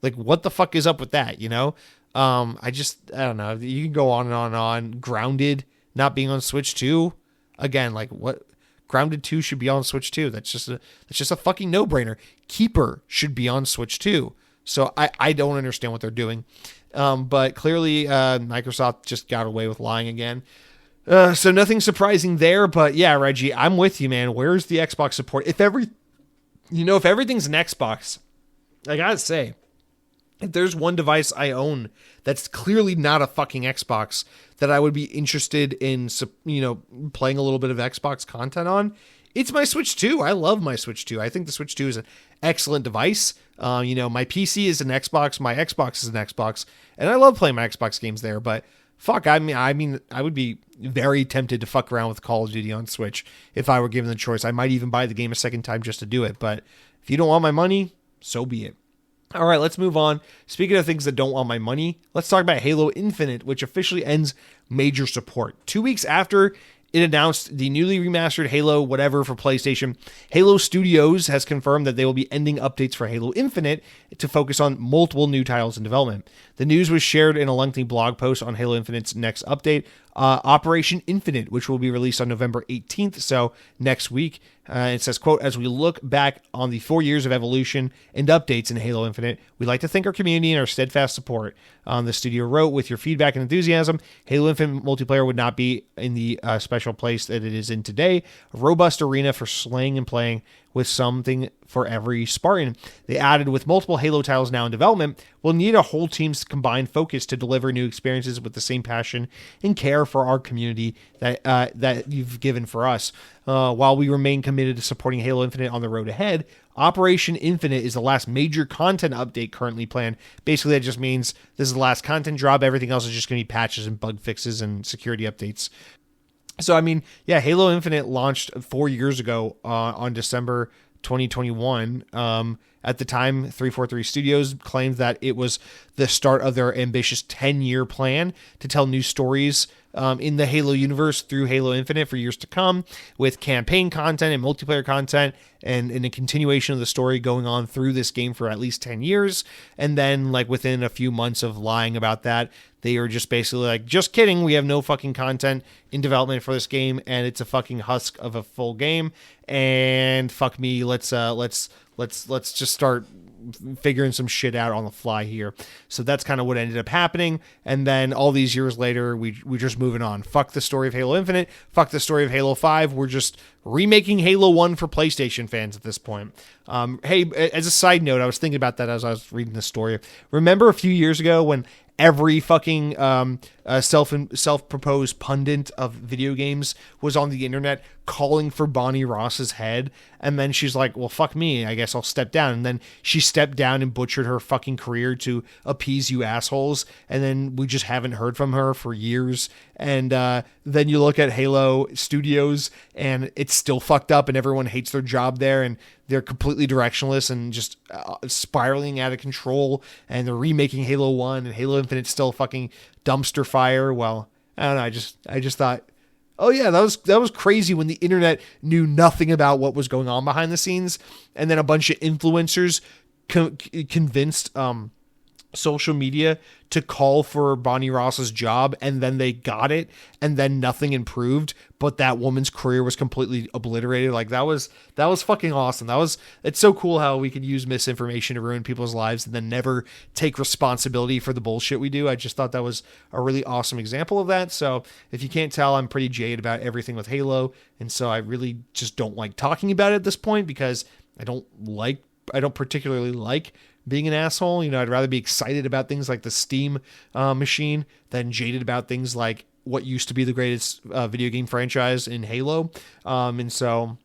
Like, what the fuck is up with that, you know? I don't know. You can go on and on and on. Grounded not being on Switch 2. Again, like, what? Grounded 2 should be on Switch 2. That's just a fucking no-brainer. Keeper should be on Switch 2. So I don't understand what they're doing. But clearly, Microsoft just got away with lying again. So nothing surprising there, but yeah, Reggie, I'm with you, man. Where's the Xbox support? If everything's an Xbox, I gotta say, if there's one device I own that's clearly not a fucking Xbox that I would be interested in, playing a little bit of Xbox content on, it's my Switch 2. I love my Switch 2. I think the Switch 2 is an excellent device. My PC is an Xbox, my Xbox is an Xbox, and I love playing my Xbox games there, but fuck, I mean, I would be very tempted to fuck around with Call of Duty on Switch if I were given the choice. I might even buy the game a second time just to do it, but if you don't want my money, so be it. All right, let's move on. Speaking of things that don't want my money, let's talk about Halo Infinite, which officially ends major support. 2 weeks after it announced the newly remastered Halo whatever for PlayStation, Halo Studios has confirmed that they will be ending updates for Halo Infinite to focus on multiple new titles in development. The news was shared in a lengthy blog post on Halo Infinite's next update, Operation Infinite, which will be released on November 18th, so next week. It says, quote, "As we look back on the 4 years of evolution and updates in Halo Infinite, we'd like to thank our community and our steadfast support." The studio wrote, "With your feedback and enthusiasm, Halo Infinite multiplayer would not be in the special place that it is in today. A robust arena for slaying and playing with something for every Spartan." They added, "With multiple Halo titles now in development, we'll need a whole team's combined focus to deliver new experiences with the same passion and care for our community that you've given for us. While we remain committed to supporting Halo Infinite on the road ahead, Operation Infinite is the last major content update currently planned." Basically, that just means this is the last content drop. Everything else is just going to be patches and bug fixes and security updates. So, I mean, yeah, Halo Infinite launched 4 years ago on December 2021. At the time, 343 Studios claimed that it was the start of their ambitious 10-year plan to tell new stories in the Halo universe through Halo Infinite for years to come, with campaign content and multiplayer content and a continuation of the story going on through this game for at least 10 years. And then, like, within a few months of lying about that, they were just basically like, just kidding, we have no fucking content in development for this game, and it's a fucking husk of a full game, and fuck me, let's just start figuring some shit out on the fly here. So that's kind of what ended up happening. And then all these years later, we're just moving on. Fuck the story of Halo Infinite. Fuck the story of Halo 5. We're just remaking Halo 1 for PlayStation fans at this point. Hey, as a side note, I was thinking about that as I was reading this story. Remember a few years ago when every fucking self-proposed pundit of video games was on the internet calling for Bonnie Ross's head, and then she's like, well, fuck me, I guess I'll step down. And then she stepped down and butchered her fucking career to appease you assholes, and then we just haven't heard from her for years. And then you look at Halo Studios, and it's still fucked up, and everyone hates their job there, and they're completely directionless and just spiraling out of control, and they're remaking Halo 1, and Halo Infinite's still fucking dumpster fire. Well, I don't know, I just thought, oh yeah, that was crazy when the internet knew nothing about what was going on behind the scenes, and then a bunch of influencers convinced social media to call for Bonnie Ross's job, and then they got it, and then nothing improved, but that woman's career was completely obliterated. Like, that was fucking awesome. It's so cool how we can use misinformation to ruin people's lives and then never take responsibility for the bullshit we do. I just thought that was a really awesome example of that. So if you can't tell, I'm pretty jaded about everything with Halo, and so I really just don't like talking about it at this point, because I don't particularly like being an asshole. I'd rather be excited about things like the Steam machine than jaded about things like what used to be the greatest video game franchise in Halo. And so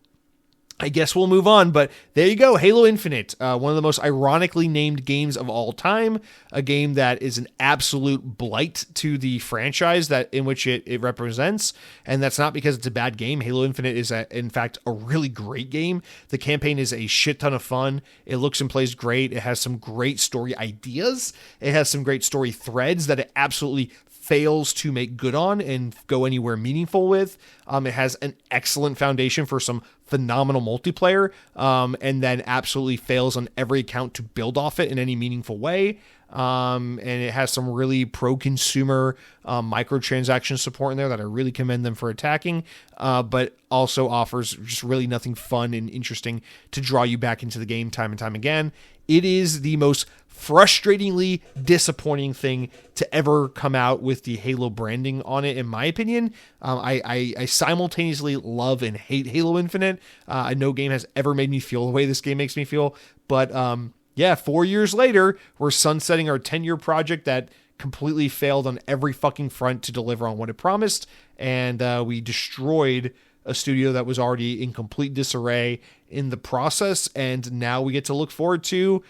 I guess we'll move on, but there you go. Halo Infinite, one of the most ironically named games of all time, a game that is an absolute blight to the franchise in which it represents. And that's not because it's a bad game. Halo Infinite is, in fact, a really great game. The campaign is a shit ton of fun. It looks and plays great. It has some great story ideas. It has some great story threads that it absolutely fails to make good on and go anywhere meaningful with. It has an excellent foundation for some phenomenal multiplayer, and then absolutely fails on every account to build off it in any meaningful way. And it has some really pro-consumer microtransaction support in there that I really commend them for attacking, but also offers just really nothing fun and interesting to draw you back into the game time and time again. It is the most frustratingly disappointing thing to ever come out with the Halo branding on it, in my opinion. I simultaneously love and hate Halo Infinite. No game has ever made me feel the way this game makes me feel, but yeah, 4 years later, we're sunsetting our 10-year project that completely failed on every fucking front to deliver on what it promised. And we destroyed a studio that was already in complete disarray in the process. And now we get to look forward to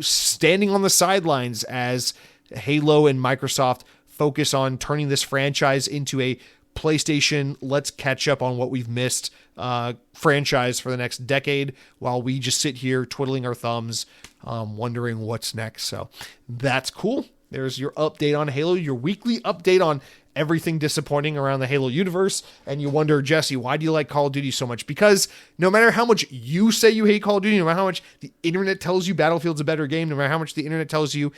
standing on the sidelines as Halo and Microsoft focus on turning this franchise into a PlayStation, let's catch up on what we've missed franchise for the next decade, while we just sit here twiddling our thumbs, wondering what's next. So that's cool. There's your update on Halo, your weekly update on everything disappointing around the Halo universe. And you wonder, Jesse, why do you like Call of Duty so much? Because no matter how much you say you hate Call of Duty, no matter how much the internet tells you Battlefield's a better game, no matter how much the internet tells you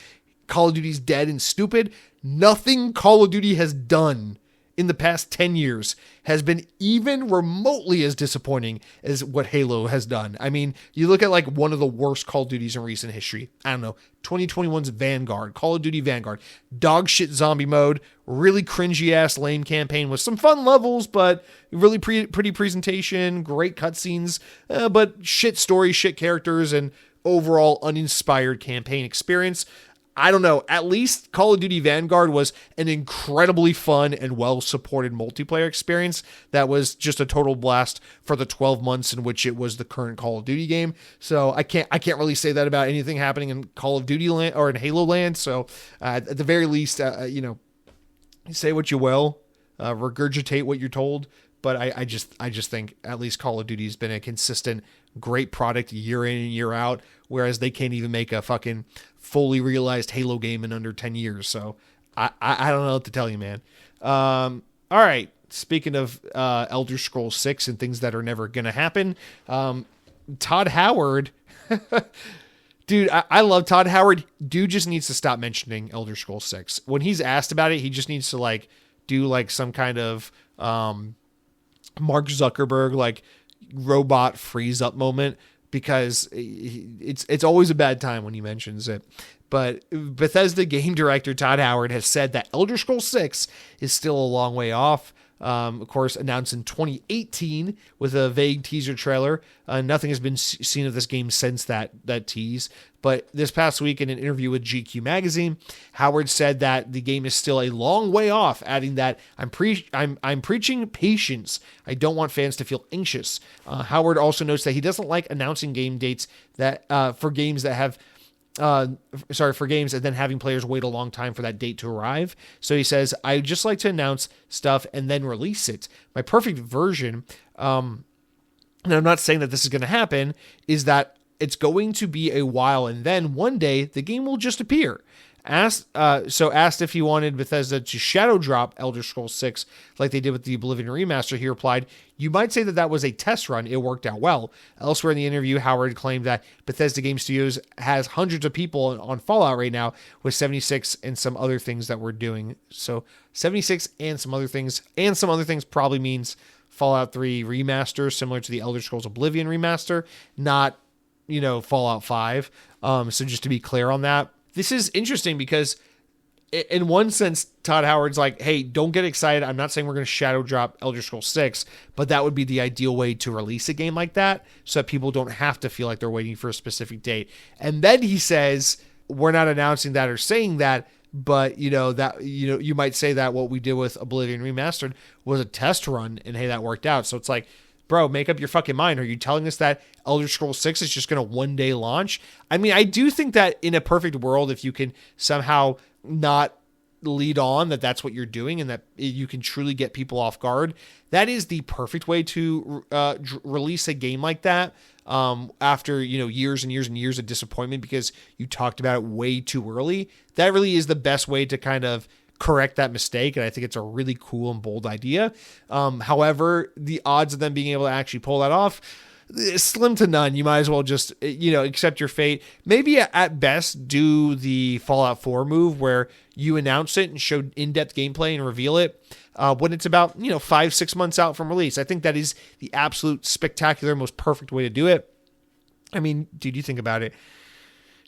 Call of Duty's dead and stupid, nothing Call of Duty has done in the past 10 years has been even remotely as disappointing as what Halo has done. I mean, you look at like one of the worst Call of Duties in recent history. I don't know, 2021's Vanguard, Call of Duty Vanguard, dog shit zombie mode, really cringy ass lame campaign with some fun levels, but really pretty presentation, great cutscenes, but shit story, shit characters, and overall uninspired campaign experience. I don't know, at least Call of Duty Vanguard was an incredibly fun and well-supported multiplayer experience that was just a total blast for the 12 months in which it was the current Call of Duty game. So I can't really say that about anything happening in Call of Duty land or in Halo land. So at the very least, say what you will, regurgitate what you're told. But I just think at least Call of Duty has been a consistent, great product year in and year out, whereas they can't even make a fucking fully realized Halo game in under 10 years. So I don't know what to tell you, man. All right. Speaking of Elder Scrolls 6 and things that are never going to happen, Todd Howard, dude, I love Todd Howard. Dude just needs to stop mentioning Elder Scrolls 6. When he's asked about it, he just needs to do some kind of Mark Zuckerberg robot freeze up moment, because it's always a bad time when he mentions it. But Bethesda game director Todd Howard has said that Elder Scrolls 6 is still a long way off. Of course, announced in 2018 with a vague teaser trailer. Nothing has been seen of this game since that tease. But this past week, in an interview with GQ magazine, Howard said that the game is still a long way off, adding that I'm preaching patience. I don't want fans to feel anxious. Howard also notes that he doesn't like announcing game dates that for games that have for games and then having players wait a long time for that date to arrive. So he says, I just like to announce stuff and then release it. My perfect version, and I'm not saying that this is going to happen, is that it's going to be a while, and then one day the game will just appear. Asked if he wanted Bethesda to shadow drop Elder Scrolls 6 like they did with the Oblivion remaster, he replied, you might say that was a test run. It worked out well. Elsewhere in the interview, Howard claimed that Bethesda Game Studios has hundreds of people on Fallout right now, with 76 and some other things that we're doing. So 76 and some other things probably means Fallout 3 remaster, similar to the Elder Scrolls Oblivion remaster, not, Fallout 5. So just to be clear on that. This is interesting because in one sense, Todd Howard's like, hey, don't get excited. I'm not saying we're going to shadow drop Elder Scrolls 6, but that would be the ideal way to release a game like that so that people don't have to feel like they're waiting for a specific date. And then he says, we're not announcing that or saying that, but you might say that what we did with Oblivion Remastered was a test run and hey, that worked out. So it's like, bro, make up your fucking mind. Are you telling us that Elder Scrolls 6 is just going to one day launch? I mean, I do think that in a perfect world, if you can somehow not lead on that that's what you're doing and that you can truly get people off guard, that is the perfect way to release a game like that after, years and years and years of disappointment because you talked about it way too early. That really is the best way to kind of correct that mistake, and I think it's a really cool and bold idea. However, the odds of them being able to actually pull that off is slim to none. You might as well just accept your fate. Maybe at best do the Fallout 4 move where you announce it and show in-depth gameplay and reveal it when it's about 5-6 months out from release. I think that is the absolute spectacular, most perfect way to do it. I mean, dude, you think about it.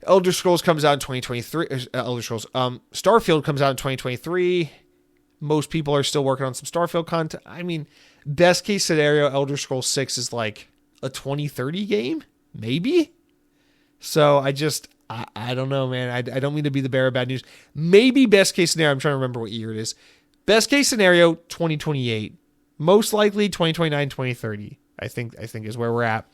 Elder Scrolls comes out in 2023. Starfield comes out in 2023. Most people are still working on some Starfield content. I mean, best case scenario, Elder Scrolls 6 is like a 2030 game, maybe. So I don't know, man. I don't mean to be the bearer of bad news. Maybe best case scenario, I'm trying to remember what year it is. Best case scenario, 2028. Most likely 2029, 2030. I think is where we're at.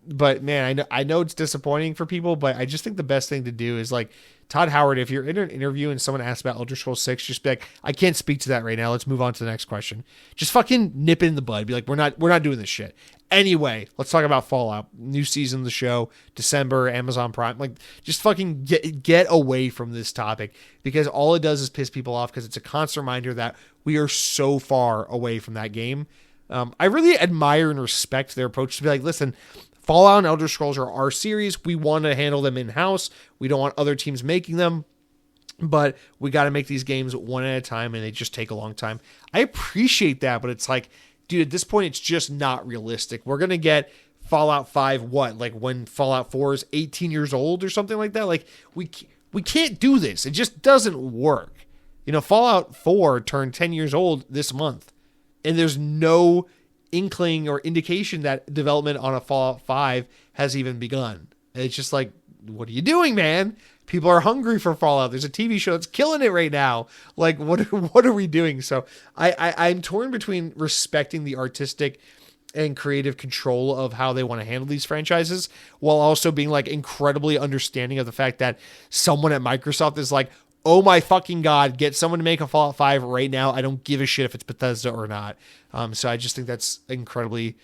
But man, I know it's disappointing for people, but I just think the best thing to do is like Todd Howard, if you're in an interview and someone asks about Elder Scrolls 6, just be like, I can't speak to that right now. Let's move on to the next question. Just fucking nip it in the bud. Be like, we're not doing this shit. Anyway, let's talk about Fallout. New season of the show, December, Amazon Prime. Like, just fucking get away from this topic, because all it does is piss people off, because it's a constant reminder that we are so far away from that game. I really admire and respect their approach to be like, listen, Fallout and Elder Scrolls are our series. We want to handle them in-house. We don't want other teams making them, but we got to make these games one at a time, and they just take a long time. I appreciate that, but it's like, dude, at this point, it's just not realistic. We're going to get Fallout 5, like when Fallout 4 is 18 years old or something like that? Like, we can't do this. It just doesn't work. Fallout 4 turned 10 years old this month, and there's no inkling or indication that development on a Fallout 5 has even begun. It's just like, what are you doing, man? People are hungry for Fallout. There's a TV show that's killing it right now. Like, what are we doing? So I'm torn between respecting the artistic and creative control of how they want to handle these franchises, while also being like incredibly understanding of the fact that someone at Microsoft is like, oh my fucking God, get someone to make a Fallout 5 right now. I don't give a shit if it's Bethesda or not. So I just think that's incredibly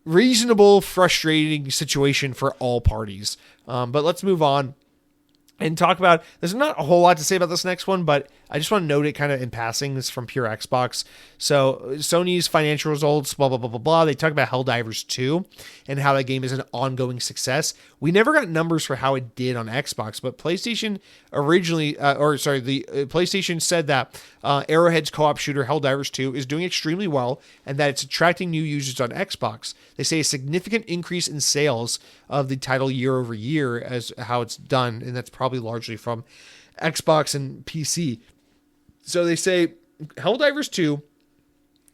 reasonable, frustrating situation for all parties. But let's move on and talk about, there's not a whole lot to say about this next one, but I just want to note it kind of in passing. This is from Pure Xbox. So Sony's financial results, blah, blah, blah, blah, blah. They talk about Helldivers 2 and how that game is an ongoing success. We never got numbers for how it did on Xbox, but PlayStation PlayStation said that Arrowhead's co-op shooter Helldivers 2 is doing extremely well, and that it's attracting new users on Xbox. They say a significant increase in sales of the title year over year as how it's done, and that's probably largely from Xbox and PC. So they say Helldivers 2,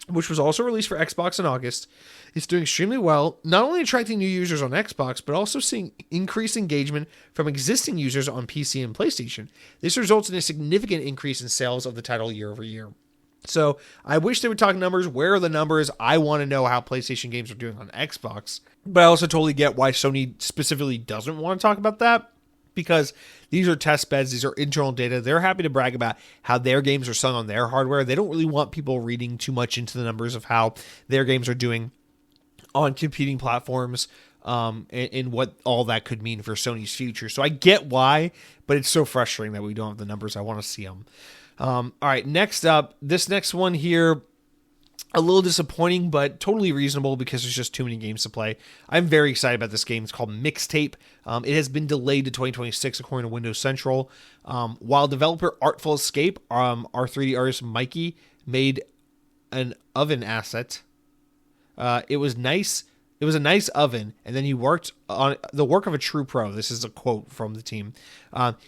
which was also released for Xbox in August, is doing extremely well, not only attracting new users on Xbox, but also seeing increased engagement from existing users on PC and PlayStation. This results in a significant increase in sales of the title year over year. So I wish they would talk numbers. Where are the numbers? I want to know how PlayStation games are doing on Xbox. But I also totally get why Sony specifically doesn't want to talk about that, because these are test beds, these are internal data. They're happy to brag about how their games are selling on their hardware. They don't really want people reading too much into the numbers of how their games are doing on competing platforms, and what all that could mean for Sony's future. So I get why, but it's so frustrating that we don't have the numbers. I want to see them. All right, next up, this next one here, a little disappointing, but totally reasonable because there's just too many games to play. I'm very excited about this game. It's called Mixtape. It has been delayed to 2026, according to Windows Central. While developer Artful Escape, our 3D artist Mikey, made an oven asset. It was nice. It was a nice oven, and then he worked on the work of a true pro. This is a quote from the team.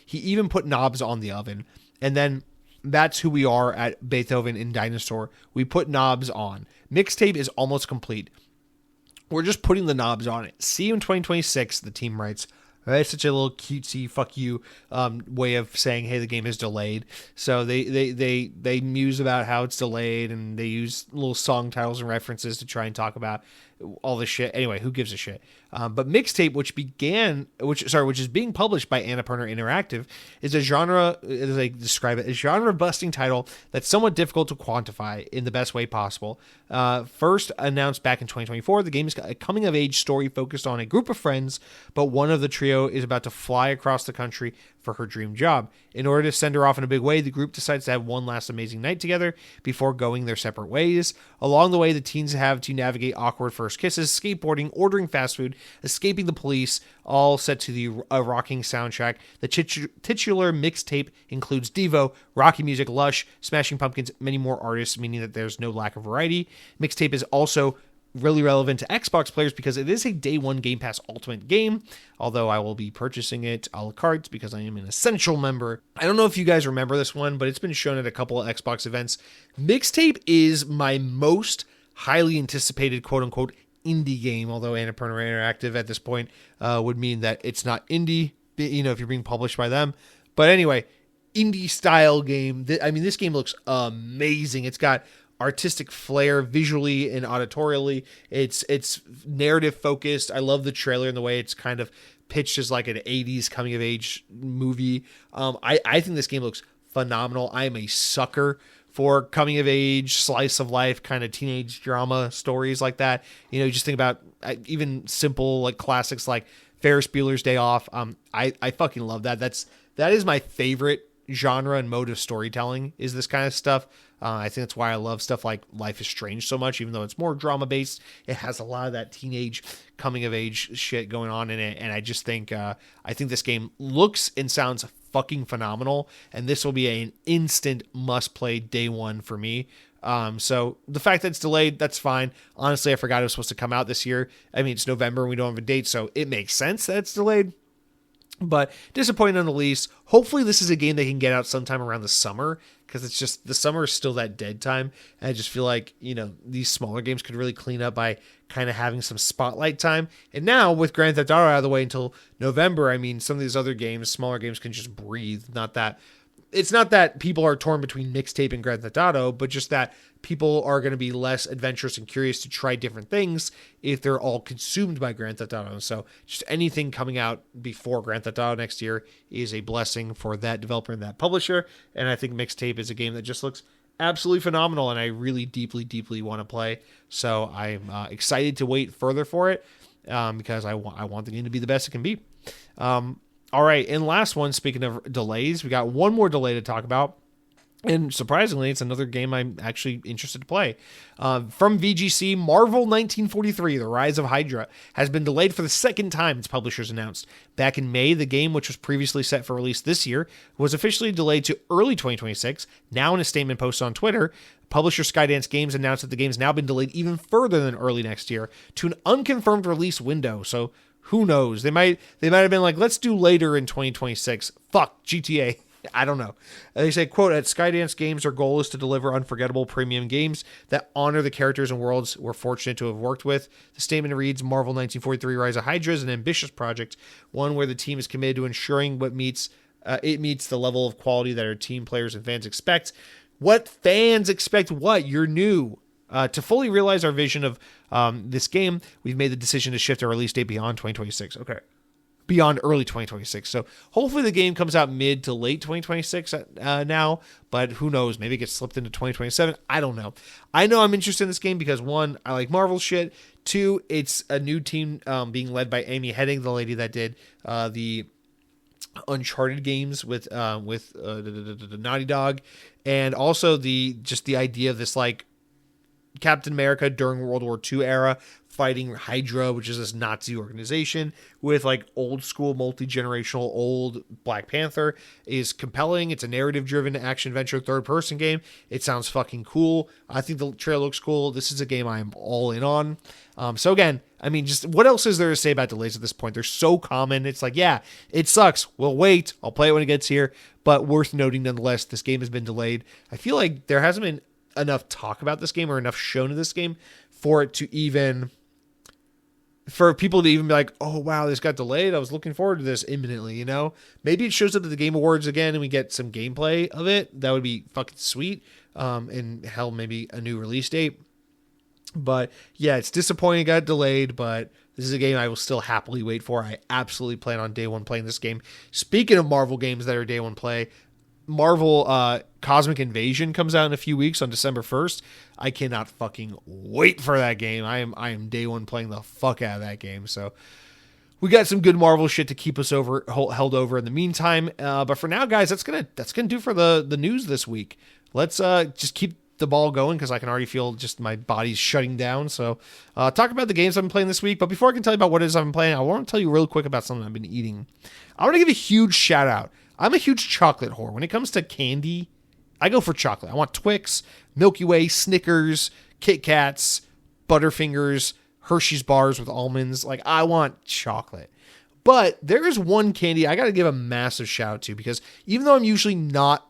He even put knobs on the oven, and then that's who we are at Beethoven and Dinosaur. We put knobs on. Mixtape is almost complete. We're just putting the knobs on it. See you in 2026, the team writes. That's such a little cutesy fuck you way of saying, hey, the game is delayed. So they muse about how it's delayed, and they use little song titles and references to try and talk about all this shit. Anyway, who gives a shit? But Mixtape, which is being published by Annapurna Interactive, is a genre, as they describe it, a genre-busting title that's somewhat difficult to quantify in the best way possible. First announced back in 2024, the game is a coming-of-age story focused on a group of friends, but one of the trio is about to fly across the country for her dream job. In order to send her off in a big way, the group decides to have one last amazing night together before going their separate ways. Along the way, the teens have to navigate awkward first kisses, skateboarding, ordering fast food, escaping the police, all set to the rocking soundtrack. The titular Mixtape includes Devo, Rocky Music, Lush, Smashing Pumpkins, many more artists, meaning that there's no lack of variety. Mixtape is also really relevant to Xbox players because it is a day one Game Pass Ultimate game, although I will be purchasing it a la carte because I am an essential member. I don't know if you guys remember this one, but it's been shown at a couple of Xbox events. Mixtape is my most highly anticipated quote-unquote indie game, although Annapurna Interactive at this point would mean that it's not indie, if you're being published by them. But anyway, indie style game. This game looks amazing. It's got artistic flair visually and auditorially. It's narrative focused. I love the trailer and the way it's kind of pitched as like an 80s coming of age movie. I think this game looks phenomenal. I am a sucker for coming of age, slice of life, kind of teenage drama stories like that. You just think about even simple like classics like Ferris Bueller's Day Off. I fucking love that. That is my favorite genre and mode of storytelling, is this kind of stuff. I think that's why I love stuff like Life is Strange so much, even though it's more drama based. It has a lot of that teenage coming of age shit going on in it. And I just think, this game looks and sounds fucking phenomenal. And this will be an instant must play day one for me. So the fact that it's delayed, that's fine. Honestly, I forgot it was supposed to come out this year. It's November and we don't have a date, so it makes sense that it's delayed. But disappointing on the least. Hopefully this is a game they can get out sometime around the summer, because it's just the summer is still that dead time. And I just feel like, these smaller games could really clean up by kind of having some spotlight time. And now with Grand Theft Auto out of the way until November, some of these other games, smaller games, can just breathe. It's not that people are torn between Mixtape and Grand Theft Auto, but just that people are going to be less adventurous and curious to try different things if they're all consumed by Grand Theft Auto. So just anything coming out before Grand Theft Auto next year is a blessing for that developer and that publisher. And I think Mixtape is a game that just looks absolutely phenomenal, and I really deeply, deeply want to play. So I'm excited to wait further for it because I want the game to be the best it can be. All right, and last one, speaking of delays, we got one more delay to talk about. And surprisingly, it's another game I'm actually interested to play. From VGC, Marvel 1943, The Rise of Hydra, has been delayed for the second time, its publishers announced. Back in May, the game, which was previously set for release this year, was officially delayed to early 2026. Now, in a statement posted on Twitter, publisher Skydance Games announced that the game's now been delayed even further than early next year to an unconfirmed release window. So who knows? They might have been like, let's do later in 2026. Fuck, GTA. I don't know. They say, quote, at Skydance Games, their goal is to deliver unforgettable premium games that honor the characters and worlds we're fortunate to have worked with. The statement reads, Marvel 1943 Rise of Hydra is an ambitious project, one where the team is committed to ensuring it meets the level of quality that our team players and fans expect. What fans expect? What? You're new. To fully realize our vision of this game, we've made the decision to shift our release date beyond 2026. Okay. Beyond early 2026. So hopefully the game comes out mid to late 2026 now, but who knows? Maybe it gets slipped into 2027. I don't know. I know I'm interested in this game because, one, I like Marvel shit. Two, it's a new team being led by Amy Hennig, the lady that did the Uncharted games with Naughty Dog, and also the idea of this like Captain America during World War II era fighting Hydra, which is this Nazi organization, with like old school, multi-generational old Black Panther, is compelling. It's a narrative-driven action-adventure third-person game. It sounds fucking cool. I think the trailer looks cool. This is a game I'm all in on. So again, just what else is there to say about delays at this point? They're so common. It's like, yeah, it sucks. We'll wait. I'll play it when it gets here. But worth noting nonetheless, this game has been delayed. I feel like there hasn't been enough talk about this game or enough shown of this game for people to even be like, oh wow, this got delayed. I was looking forward to this imminently, Maybe it shows up at the Game Awards again and we get some gameplay of it. That would be fucking sweet. And hell, maybe a new release date. But yeah, it's disappointing it got delayed, but this is a game I will still happily wait for. I absolutely plan on day one playing this game. Speaking of Marvel games that are day one play, Marvel Cosmic Invasion comes out in a few weeks on December 1st. I cannot fucking wait for that game. I am day one playing the fuck out of that game. So we got some good Marvel shit to keep us held over in the meantime. But for now, guys, that's gonna do for the news this week. Let's just keep the ball going because I can already feel just my body's shutting down. So talk about the games I've been playing this week. But before I can tell you about what it is I've been playing, I want to tell you real quick about something I've been eating. I want to give a huge shout out. I'm a huge chocolate whore. When it comes to candy, I go for chocolate. I want Twix, Milky Way, Snickers, Kit Kats, Butterfingers, Hershey's bars with almonds. Like, I want chocolate. But there is one candy I got to give a massive shout out to because even though I'm usually not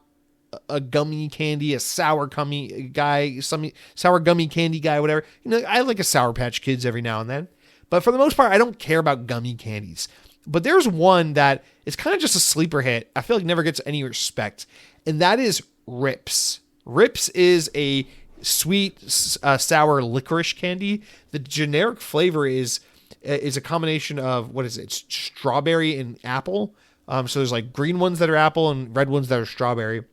a gummy candy, a sour gummy guy, some sour gummy candy guy, whatever. I like a Sour Patch Kids every now and then. But for the most part, I don't care about gummy candies. But there's one that is kind of just a sleeper hit. I feel like never gets any respect. And that is Rips. Rips is a sweet, sour licorice candy. The generic flavor is a combination of, what is it? It's strawberry and apple. So there's like green ones that are apple and red ones that are strawberry.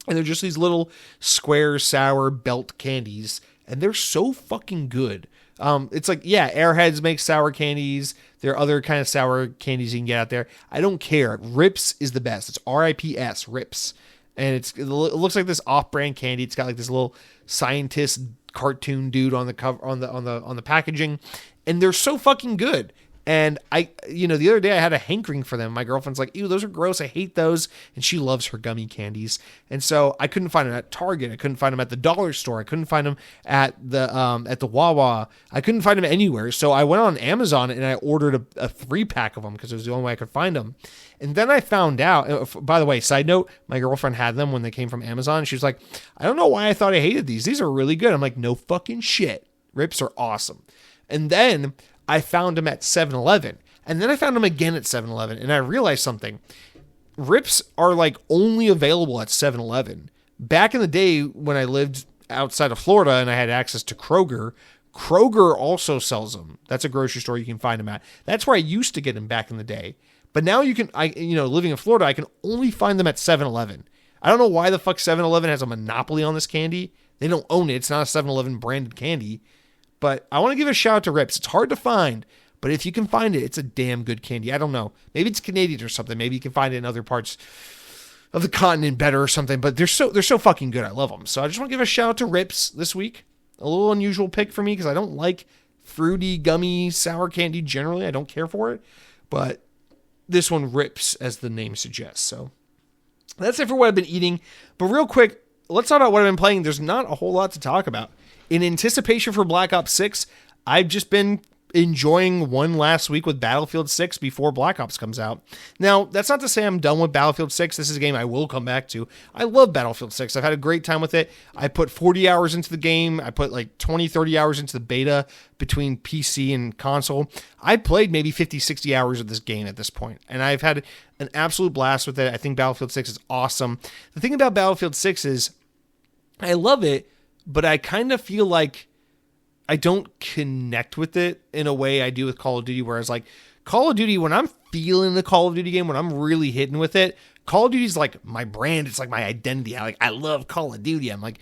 And they're just these little square, sour belt candies. And they're so fucking good. It's like, yeah, Airheads make sour candies. There are other kind of sour candies you can get out there. I don't care. Rips is the best. It's RIPS, Rips. And it looks like this off-brand candy. It's got like this little scientist cartoon dude on the cover, on the packaging. And they're so fucking good. And the other day I had a hankering for them. My girlfriend's like, ew, those are gross. I hate those. And she loves her gummy candies. And so I couldn't find them at Target. I couldn't find them at the dollar store. I couldn't find them at the Wawa. I couldn't find them anywhere. So I went on Amazon and I ordered a 3-pack of them because it was the only way I could find them. And then I found out, by the way, side note, my girlfriend had them when they came from Amazon. She was like, I don't know why I thought I hated these. These are really good. I'm like, no fucking shit. Rips are awesome. And then I found them at 7-Eleven. And then I found them again at 7-Eleven. And I realized something. Rips are like only available at 7-Eleven. Back in the day when I lived outside of Florida and I had access to Kroger, Kroger also sells them. That's a grocery store you can find them at. That's where I used to get them back in the day. But now living in Florida, I can only find them at 7-Eleven. I don't know why the fuck 7-Eleven has a monopoly on this candy. They don't own it. It's not a 7-Eleven branded candy. But I want to give a shout out to Rips. It's hard to find, but if you can find it, it's a damn good candy. I don't know. Maybe it's Canadian or something. Maybe you can find it in other parts of the continent better or something, but they're so fucking good. I love them. So I just want to give a shout out to Rips this week. A little unusual pick for me because I don't like fruity, gummy, sour candy generally. I don't care for it, but this one Rips, as the name suggests. So that's it for what I've been eating. But real quick, let's talk about what I've been playing. There's not a whole lot to talk about. In anticipation for Black Ops 6, I've just been enjoying one last week with Battlefield 6 before Black Ops comes out. Now, that's not to say I'm done with Battlefield 6. This is a game I will come back to. I love Battlefield 6. I've had a great time with it. I put 40 hours into the game. I put like 20, 30 hours into the beta between PC and console. I played maybe 50, 60 hours of this game at this point, and I've had an absolute blast with it. I think Battlefield 6 is awesome. The thing about Battlefield 6 is I love it, but I kind of feel like I don't connect with it in a way I do with Call of Duty, whereas like Call of Duty, when I'm feeling the Call of Duty game, when I'm really hitting with it, Call of Duty is like my brand. It's like my identity. I love Call of Duty. I'm like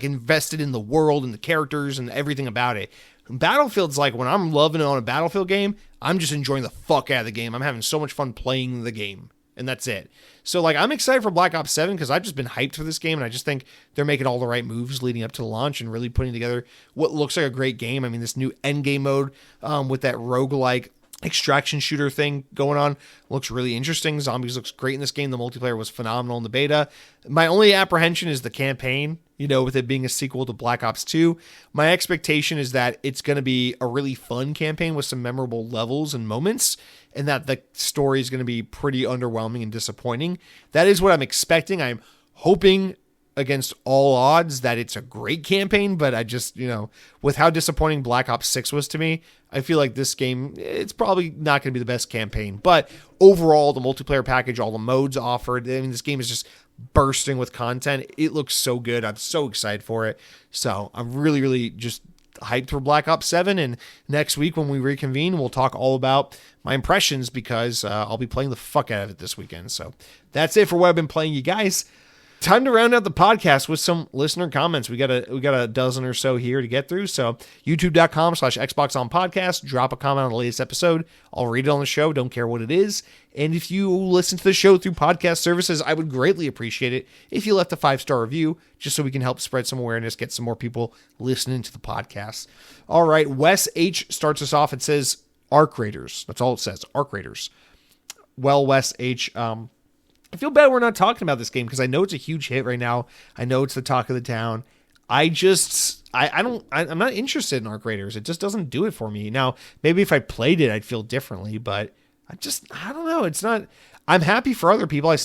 invested in the world and the characters and everything about it. Battlefield's like when I'm loving it on a Battlefield game, I'm just enjoying the fuck out of the game. I'm having so much fun playing the game. And that's it. So, like, I'm excited for Black Ops 7 because I've just been hyped for this game, and I just think they're making all the right moves leading up to the launch and really putting together what looks like a great game. I mean, this new endgame mode with that roguelike extraction shooter thing going on looks really interesting. Zombies looks great in this game. The multiplayer was phenomenal in the beta. My only apprehension is the campaign, with it being a sequel to Black Ops 2. My expectation is that it's going to be a really fun campaign with some memorable levels and moments, and that the story is going to be pretty underwhelming and disappointing. That is what I'm expecting. I'm hoping against all odds that it's a great campaign, but I just, with how disappointing Black Ops 6 was to me, I feel like this game, it's probably not going to be the best campaign. But overall, the multiplayer package, all the modes offered, I mean, this game is just bursting with content. It looks so good. I'm so excited for it. So I'm really, really just hyped for Black Ops 7, and next week when we reconvene, we'll talk all about my impressions because I'll be playing the fuck out of it this weekend. So that's it for what I've been playing, you guys. Time to round out the podcast with some listener comments. We got a dozen or so here to get through. So youtube.com/XboxOnPodcast. Drop a comment on the latest episode. I'll read it on the show. Don't care what it is. And if you listen to the show through podcast services, I would greatly appreciate it if you left a 5-star review, just so we can help spread some awareness, get some more people listening to the podcast. All right. Wes H starts us off. It says Arc Raiders. That's all it says. Arc Raiders. Well, Wes H, I feel bad we're not talking about this game because I know it's a huge hit right now. I know it's the talk of the town. I'm not interested in Arc Raiders. It just doesn't do it for me. Now, maybe if I played it, I'd feel differently, but I don't know. It's not. I'm happy for other people. I've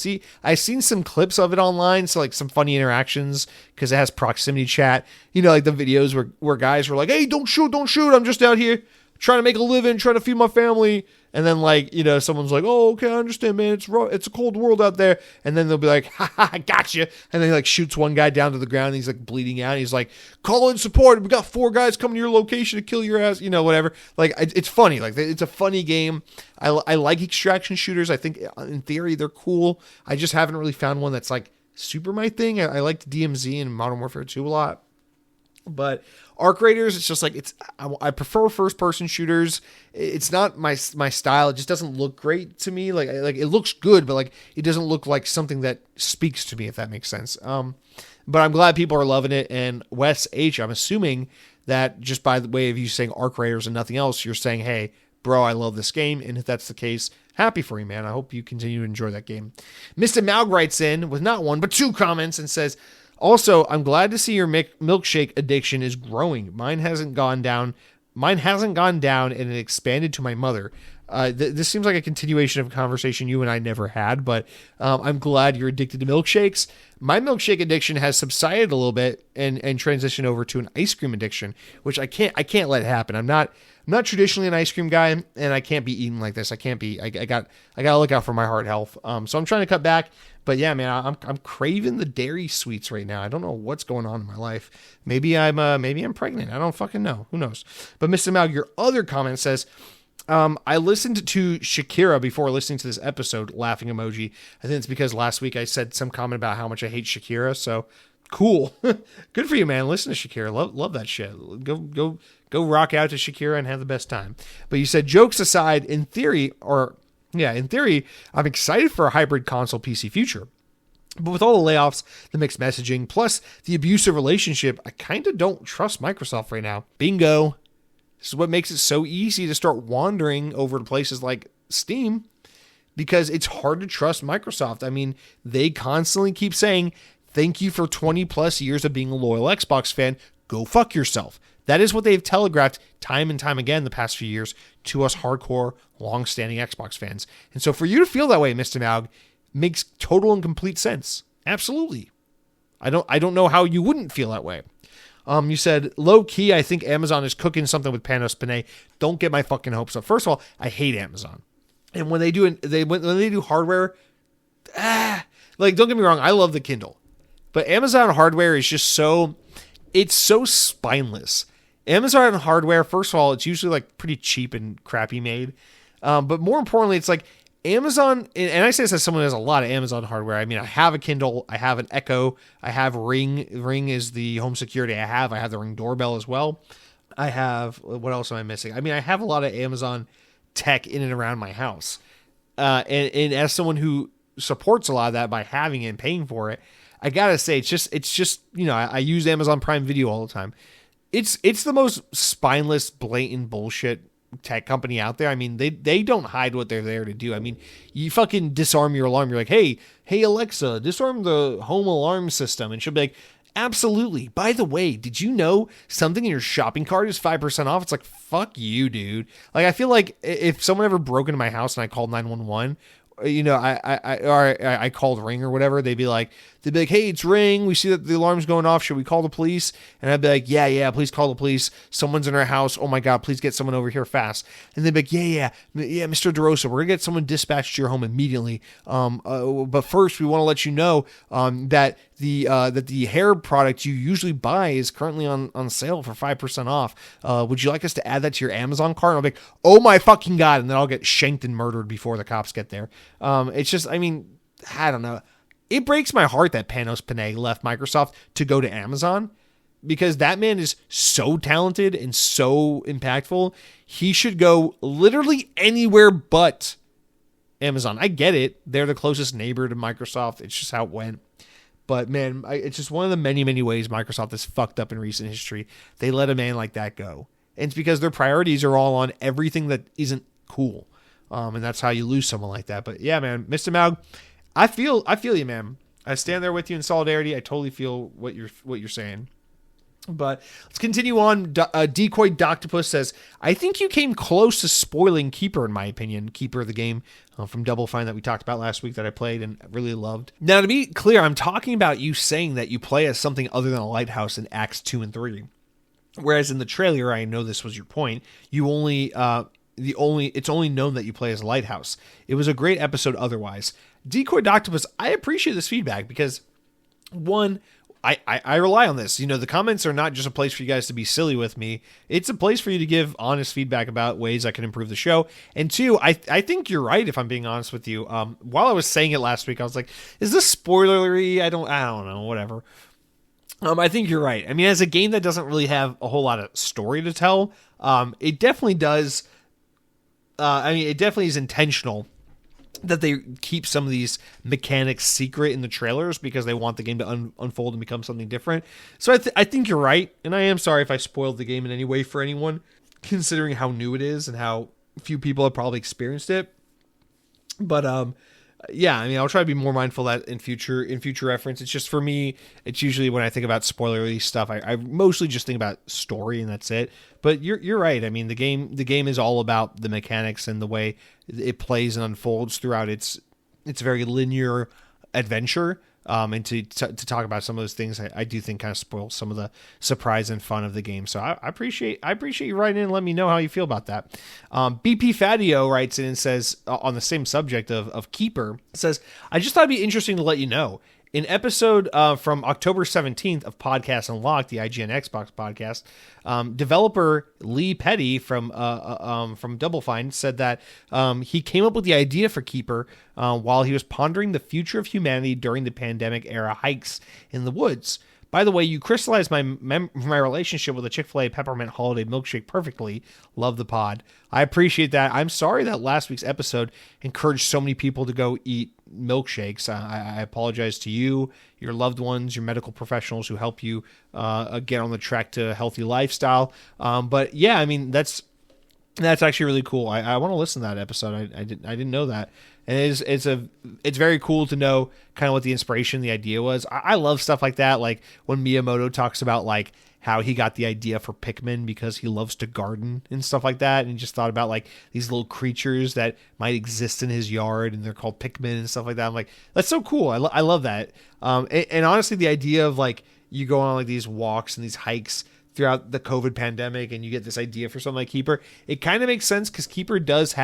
seen some clips of it online, so like some funny interactions because it has proximity chat. Like the videos where guys were like, "Hey, don't shoot! I'm just out here trying to make a living, trying to feed my family." And then someone's like, "Oh, okay, I understand, man. It's a cold world out there." And then they'll be like, "Ha ha, I gotcha." And then he shoots one guy down to the ground. And he's bleeding out. And he's like, "Call in support. We got 4 guys coming to your location to kill your ass." Whatever. It's funny. It's a funny game. I like extraction shooters. I think in theory they're cool. I just haven't really found one that's super my thing. I liked DMZ and Modern Warfare 2 a lot. But Arc Raiders, it's just I prefer first person shooters. It's not my style. It just doesn't look great to me. It looks good, but it doesn't look like something that speaks to me, if that makes sense. But I'm glad people are loving it. And Wes H, I'm assuming that just by the way of you saying Arc Raiders and nothing else, you're saying, "Hey, bro, I love this game." And if that's the case, happy for you, man. I hope you continue to enjoy that game. Mr. Maug writes in with not 1, but 2 comments and says, "Also, I'm glad to see your milkshake addiction is growing. Mine hasn't gone down, and it expanded to my mother." This seems like a continuation of a conversation you and I never had, but I'm glad you're addicted to milkshakes. My milkshake addiction has subsided a little bit and transitioned over to an ice cream addiction, which I can't let it happen. I'm not traditionally an ice cream guy, and I can't be eating like this. I can't be. I gotta look out for my heart health. So I'm trying to cut back. But yeah, man, I'm craving the dairy sweets right now. I don't know what's going on in my life. Maybe I'm pregnant. I don't fucking know. Who knows? But Mr. Maug, your other comment says, I listened to Shakira before listening to this episode. Laughing emoji. I think it's because last week I said some comment about how much I hate Shakira. So cool. Good for you, man. Listen to Shakira. Love that shit. Go rock out to Shakira and have the best time. But you said, jokes aside, in theory, I'm excited for a hybrid console PC future. But with all the layoffs, the mixed messaging, plus the abusive relationship, I kind of don't trust Microsoft right now. Bingo. This is what makes it so easy to start wandering over to places like Steam, because it's hard to trust Microsoft. I mean, they constantly keep saying, "Thank you for 20 plus years of being a loyal Xbox fan. Go fuck yourself." That is what they've telegraphed time and time again the past few years to us hardcore, long-standing Xbox fans. And so for you to feel that way, Mr. Maug, makes total and complete sense. Absolutely. I don't know how you wouldn't feel that way. You said, low-key, I think Amazon is cooking something with Panos Panay. Don't get my fucking hopes up. First of all, I hate Amazon. And when they do hardware, don't get me wrong, I love the Kindle. But Amazon hardware is just it's so spineless. Amazon hardware, first of all, it's usually pretty cheap and crappy made. But more importantly, it's Amazon, and I say this as someone who has a lot of Amazon hardware. I mean, I have a Kindle, I have an Echo, I have Ring. Ring is the home security I have the Ring doorbell as well. I have, what else am I missing? I mean, I have a lot of Amazon tech in and around my house. And as someone who supports a lot of that by having it and paying for it, I gotta say, it's just I use Amazon Prime Video all the time. It's the most spineless, blatant bullshit tech company out there. I mean, they don't hide what they're there to do. I mean, you fucking disarm your alarm. You're like, hey Alexa, disarm the home alarm system. And she'll be like, absolutely. By the way, did you know something in your shopping cart is 5% off? It's like, fuck you, dude. I feel like if someone ever broke into my house and I called 911, I called Ring or whatever, they'd be like, hey, it's Ring. We see that the alarm's going off. Should we call the police? And I'd be like, yeah, please call the police. Someone's in our house. Oh my God, please get someone over here fast. And they'd be like, yeah, Mr. DeRosa, we're gonna get someone dispatched to your home immediately. But first we want to let you know that the hair product you usually buy is currently on sale for 5% off. Would you like us to add that to your Amazon cart? And I'll be like, oh my fucking God. And then I'll get shanked and murdered before the cops get there. It's just, I mean, I don't know. It breaks my heart that Panos Panay left Microsoft to go to Amazon, because that man is so talented and so impactful. He should go literally anywhere but Amazon. I get it. They're the closest neighbor to Microsoft. It's just how it went. But man, it's just one of the many, many ways Microsoft has fucked up in recent history. They let a man like that go. And it's because their priorities are all on everything that isn't cool. And that's how you lose someone like that. But yeah, man, Mr. Maug, I feel you, man. I stand there with you in solidarity. I totally feel what you're saying. But let's continue on. Decoy Doctopus says, I think you came close to spoiling Keeper, in my opinion. Keeper, the game from Double Fine that we talked about last week that I played and really loved. Now, to be clear, I'm talking about you saying that you play as something other than a lighthouse in Acts 2 and 3. Whereas in the trailer, I know this was your point, you only... it's only known that you play as a lighthouse. It was a great episode otherwise. Decoy Doctopus, I appreciate this feedback because, one, I rely on this. The comments are not just a place for you guys to be silly with me. It's a place for you to give honest feedback about ways I can improve the show. And two, I think you're right, if I'm being honest with you. While I was saying it last week, I was like, is this spoilery? I don't know, whatever. I think you're right. I mean, as a game that doesn't really have a whole lot of story to tell, it definitely does... it definitely is intentional that they keep some of these mechanics secret in the trailers because they want the game to unfold and become something different. So I think you're right, and I am sorry if I spoiled the game in any way for anyone, considering how new it is and how few people have probably experienced it. But yeah, I mean, I'll try to be more mindful of that in future reference. It's just, for me, it's usually when I think about spoilery stuff, I mostly just think about story and that's it. But you're right. I mean, the game is all about the mechanics and the way it plays and unfolds throughout its very linear adventure. And to talk about some of those things, I do think kind of spoils some of the surprise and fun of the game. So I appreciate you writing in and let me know how you feel about that. BP Fatio writes in and says, on the same subject of Keeper, says, I just thought it'd be interesting to let you know. In episode from October 17th of Podcast Unlocked, the IGN Xbox podcast, developer Lee Petty from Double Fine said that he came up with the idea for Keeper while he was pondering the future of humanity during the pandemic era hikes in the woods. By the way, you crystallized my relationship with a Chick-fil-A peppermint holiday milkshake perfectly. Love the pod. I appreciate that. I'm sorry that last week's episode encouraged so many people to go eat milkshakes. I apologize to you, your loved ones, your medical professionals who help you get on the track to a healthy lifestyle. But yeah, I mean, that's actually really cool. I want to listen to that episode. I didn't know that. And it's very cool to know kind of what the inspiration, the idea was. I love stuff like that. Like when Miyamoto talks about like how he got the idea for Pikmin because he loves to garden and stuff like that. And he just thought about like these little creatures that might exist in his yard and they're called Pikmin and stuff like that. I'm like, that's so cool. I love that. And honestly, the idea of like you go on like these walks and these hikes throughout the COVID pandemic and you get this idea for something like Keeper, it kind of makes sense because Keeper does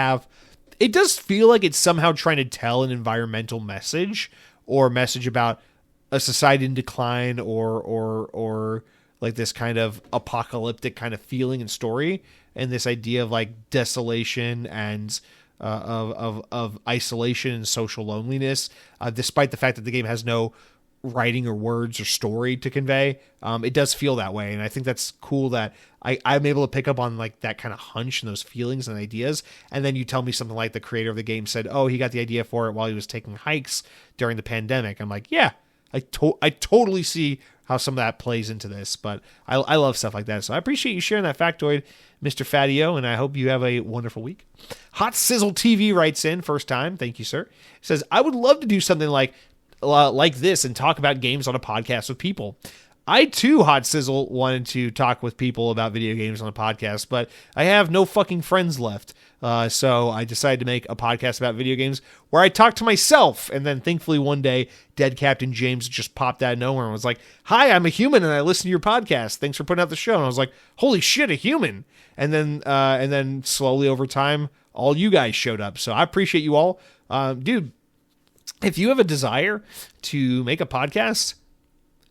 feel like it's somehow trying to tell an environmental message or a message about a society in decline or like this kind of apocalyptic kind of feeling and story. And this idea of like desolation and of isolation and social loneliness, despite the fact that the game has no writing or words or story to convey, it does feel that way. And I think that's cool that I'm able to pick up on like that kind of hunch and those feelings and ideas. And then you tell me something like the creator of the game said, oh, he got the idea for it while he was taking hikes during the pandemic. I'm like, yeah, I totally see how some of that plays into this, but I love stuff like that. So I appreciate you sharing that factoid, Mr. Fatio, and I hope you have a wonderful week. Hot Sizzle TV writes in, first time. Thank you, sir. Says, I would love to do something like this and talk about games on a podcast with people. I too, Hot Sizzle, wanted to talk with people about video games on a podcast, but I have no fucking friends left. So I decided to make a podcast about video games where I talk to myself. And then thankfully one day, Dead Captain James just popped out of nowhere and was like, hi, I'm a human and I listen to your podcast. Thanks for putting out the show. And I was like, holy shit, a human. And then slowly over time, all you guys showed up. So I appreciate you all. Dude, if you have a desire to make a podcast,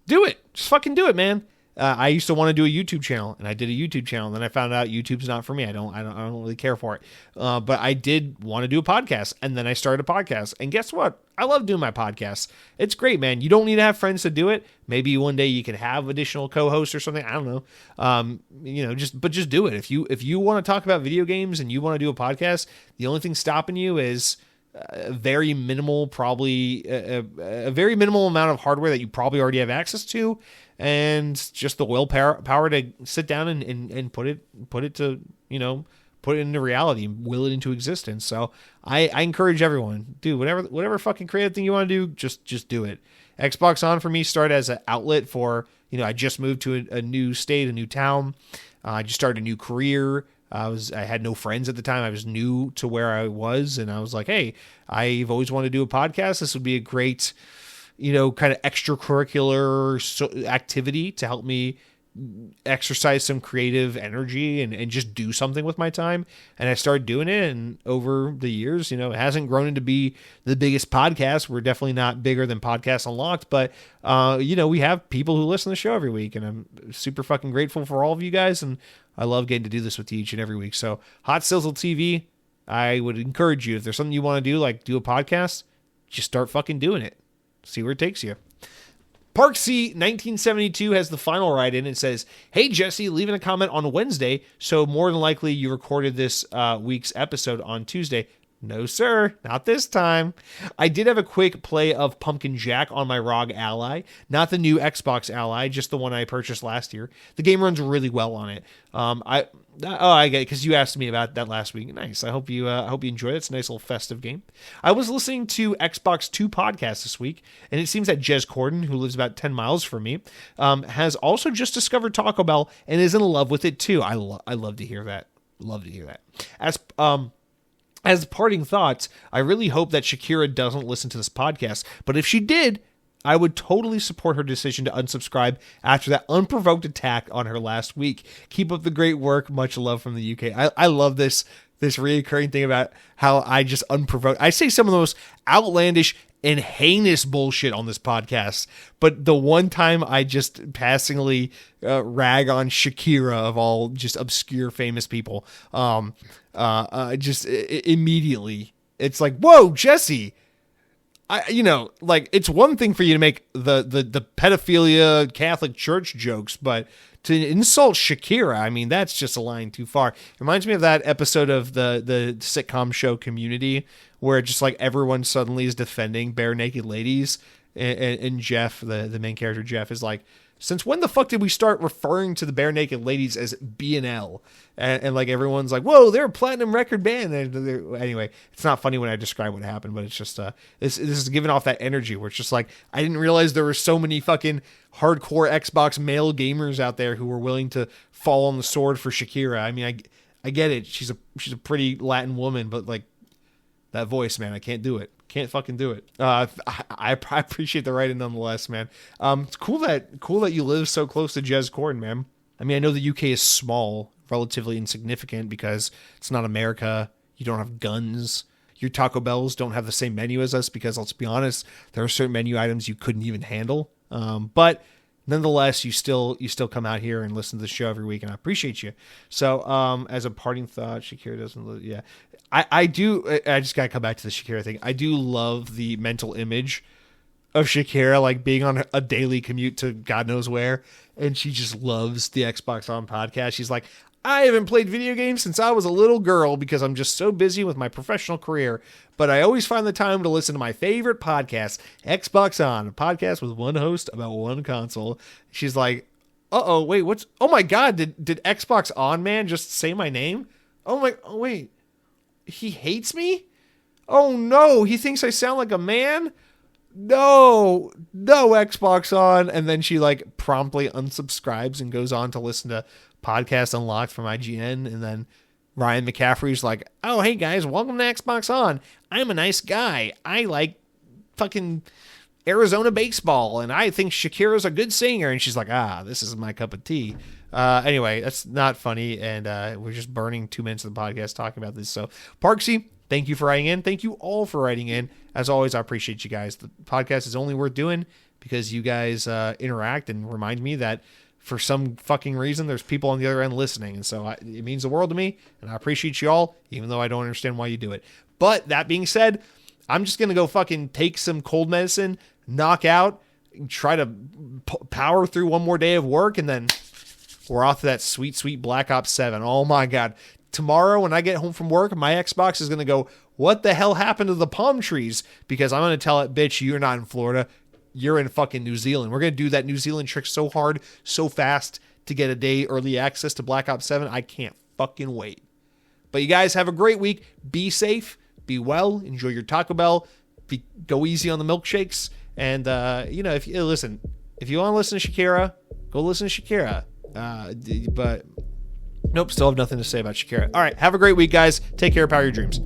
do it. Just fucking do it, man. I used to want to do a YouTube channel, and I did a YouTube channel. And then I found out YouTube's not for me. I don't really care for it. But I did want to do a podcast, and then I started a podcast. And guess what? I love doing my podcasts. It's great, man. You don't need to have friends to do it. Maybe one day you can have additional co-hosts or something. I don't know. Just do it. If you want to talk about video games and you want to do a podcast, the only thing stopping you is a very minimal, probably a very minimal amount of hardware that you probably already have access to, and just the willpower to sit down and put it into reality and will it into existence. So I encourage everyone, do whatever fucking creative thing you want to do, just do it. Xbox On for me started as an outlet for I just moved to a new state, a new town. I just started a new career. I had no friends at the time. I was new to where I was, and I was like, hey, I've always wanted to do a podcast. This would be a great, kind of extracurricular activity to help me exercise some creative energy and just do something with my time. And I started doing it, and over the years, it hasn't grown into be the biggest podcast. We're definitely not bigger than Podcast Unlocked, but we have people who listen to the show every week, and I'm super fucking grateful for all of you guys, and I love getting to do this with you each and every week. So Hot Sizzle TV, I would encourage you, if there's something you want to do, like do a podcast, just start fucking doing it. See where it takes you. Park C 1972 has the final write-in and says, hey, Jesse, leaving a comment on Wednesday, so more than likely you recorded this week's episode on Tuesday. No, sir, not this time. I did have a quick play of Pumpkin Jack on my ROG Ally, not the new Xbox Ally, just the one I purchased last year. The game runs really well on it. I get it, because you asked me about that last week. Nice. I hope you enjoyed it. It's a nice little festive game. I was listening to Xbox 2 podcast this week, and it seems that Jez Corden, who lives about 10 miles from me, has also just discovered Taco Bell and is in love with it too. I love to hear that. Love to hear that. As parting thoughts, I really hope that Shakira doesn't listen to this podcast, but if she did, I would totally support her decision to unsubscribe after that unprovoked attack on her last week. Keep up the great work. Much love from the UK. I love this reoccurring thing about how I just unprovoked. I say some of the most outlandish and heinous bullshit on this podcast, but the one time I just passingly rag on Shakira of all just obscure famous people, immediately it's like, whoa, Jesse. It's one thing for you to make the pedophilia Catholic Church jokes, but to insult Shakira, I mean, that's just a line too far. It reminds me of that episode of the sitcom show Community, where just like everyone suddenly is defending bare naked ladies, and Jeff, the main character Jeff, is like, since when the fuck did we start referring to the bare naked ladies as B&L? And like everyone's like, whoa, they're a platinum record band. Anyway, it's not funny when I describe what happened, but it's just this is giving off that energy where it's just like, I didn't realize there were so many fucking hardcore Xbox male gamers out there who were willing to fall on the sword for Shakira. I mean, I get it. She's a pretty Latin woman, but like that voice, man, I can't do it. Can't fucking do it. I appreciate the writing nonetheless, man. It's cool that you live so close to Jez Corden, man. I mean, I know the UK is small, relatively insignificant because it's not America. You don't have guns. Your Taco Bells don't have the same menu as us because, let's be honest, there are certain menu items you couldn't even handle. But nonetheless, you still come out here and listen to the show every week, and I appreciate you. So, as a parting thought, Shakira doesn't. Yeah, I do. I just gotta come back to the Shakira thing. I do love the mental image of Shakira, like being on a daily commute to God knows where, and she just loves the Xbox On podcast. She's like, I haven't played video games since I was a little girl because I'm just so busy with my professional career, but I always find the time to listen to my favorite podcast, Xbox On, a podcast with one host about one console. She's like, uh-oh, wait, oh my God, did Xbox On Man just say my name? Oh wait, he hates me? Oh no, he thinks I sound like a man? No, Xbox On. And then she like promptly unsubscribes and goes on to listen to Podcast Unlocked from IGN, and then Ryan McCaffrey's like, oh, hey guys, welcome to Xbox On. I'm a nice guy. I like fucking Arizona baseball, and I think Shakira's a good singer. And she's like, this is my cup of tea. Anyway, that's not funny, and we're just burning 2 minutes of the podcast talking about this. So, Parksy, thank you for writing in. Thank you all for writing in. As always, I appreciate you guys. The podcast is only worth doing because you guys interact and remind me that for some fucking reason, there's people on the other end listening. And so it means the world to me, and I appreciate you all, even though I don't understand why you do it. But that being said, I'm just going to go fucking take some cold medicine, knock out, try to power through one more day of work, and then we're off to that sweet, sweet Black Ops 7. Oh my God. Tomorrow when I get home from work, my Xbox is going to go, what the hell happened to the palm trees? Because I'm going to tell it, bitch, you're not in Florida. You're in fucking New Zealand. We're going to do that New Zealand trick so hard, so fast to get a day early access to Black Ops 7. I can't fucking wait. But you guys have a great week. Be safe. Be well. Enjoy your Taco Bell. Go easy on the milkshakes. And, if you want to listen to Shakira, Go listen to Shakira. But nope, still have nothing to say about Shakira. All right, have a great week, guys. Take care. Power your dreams.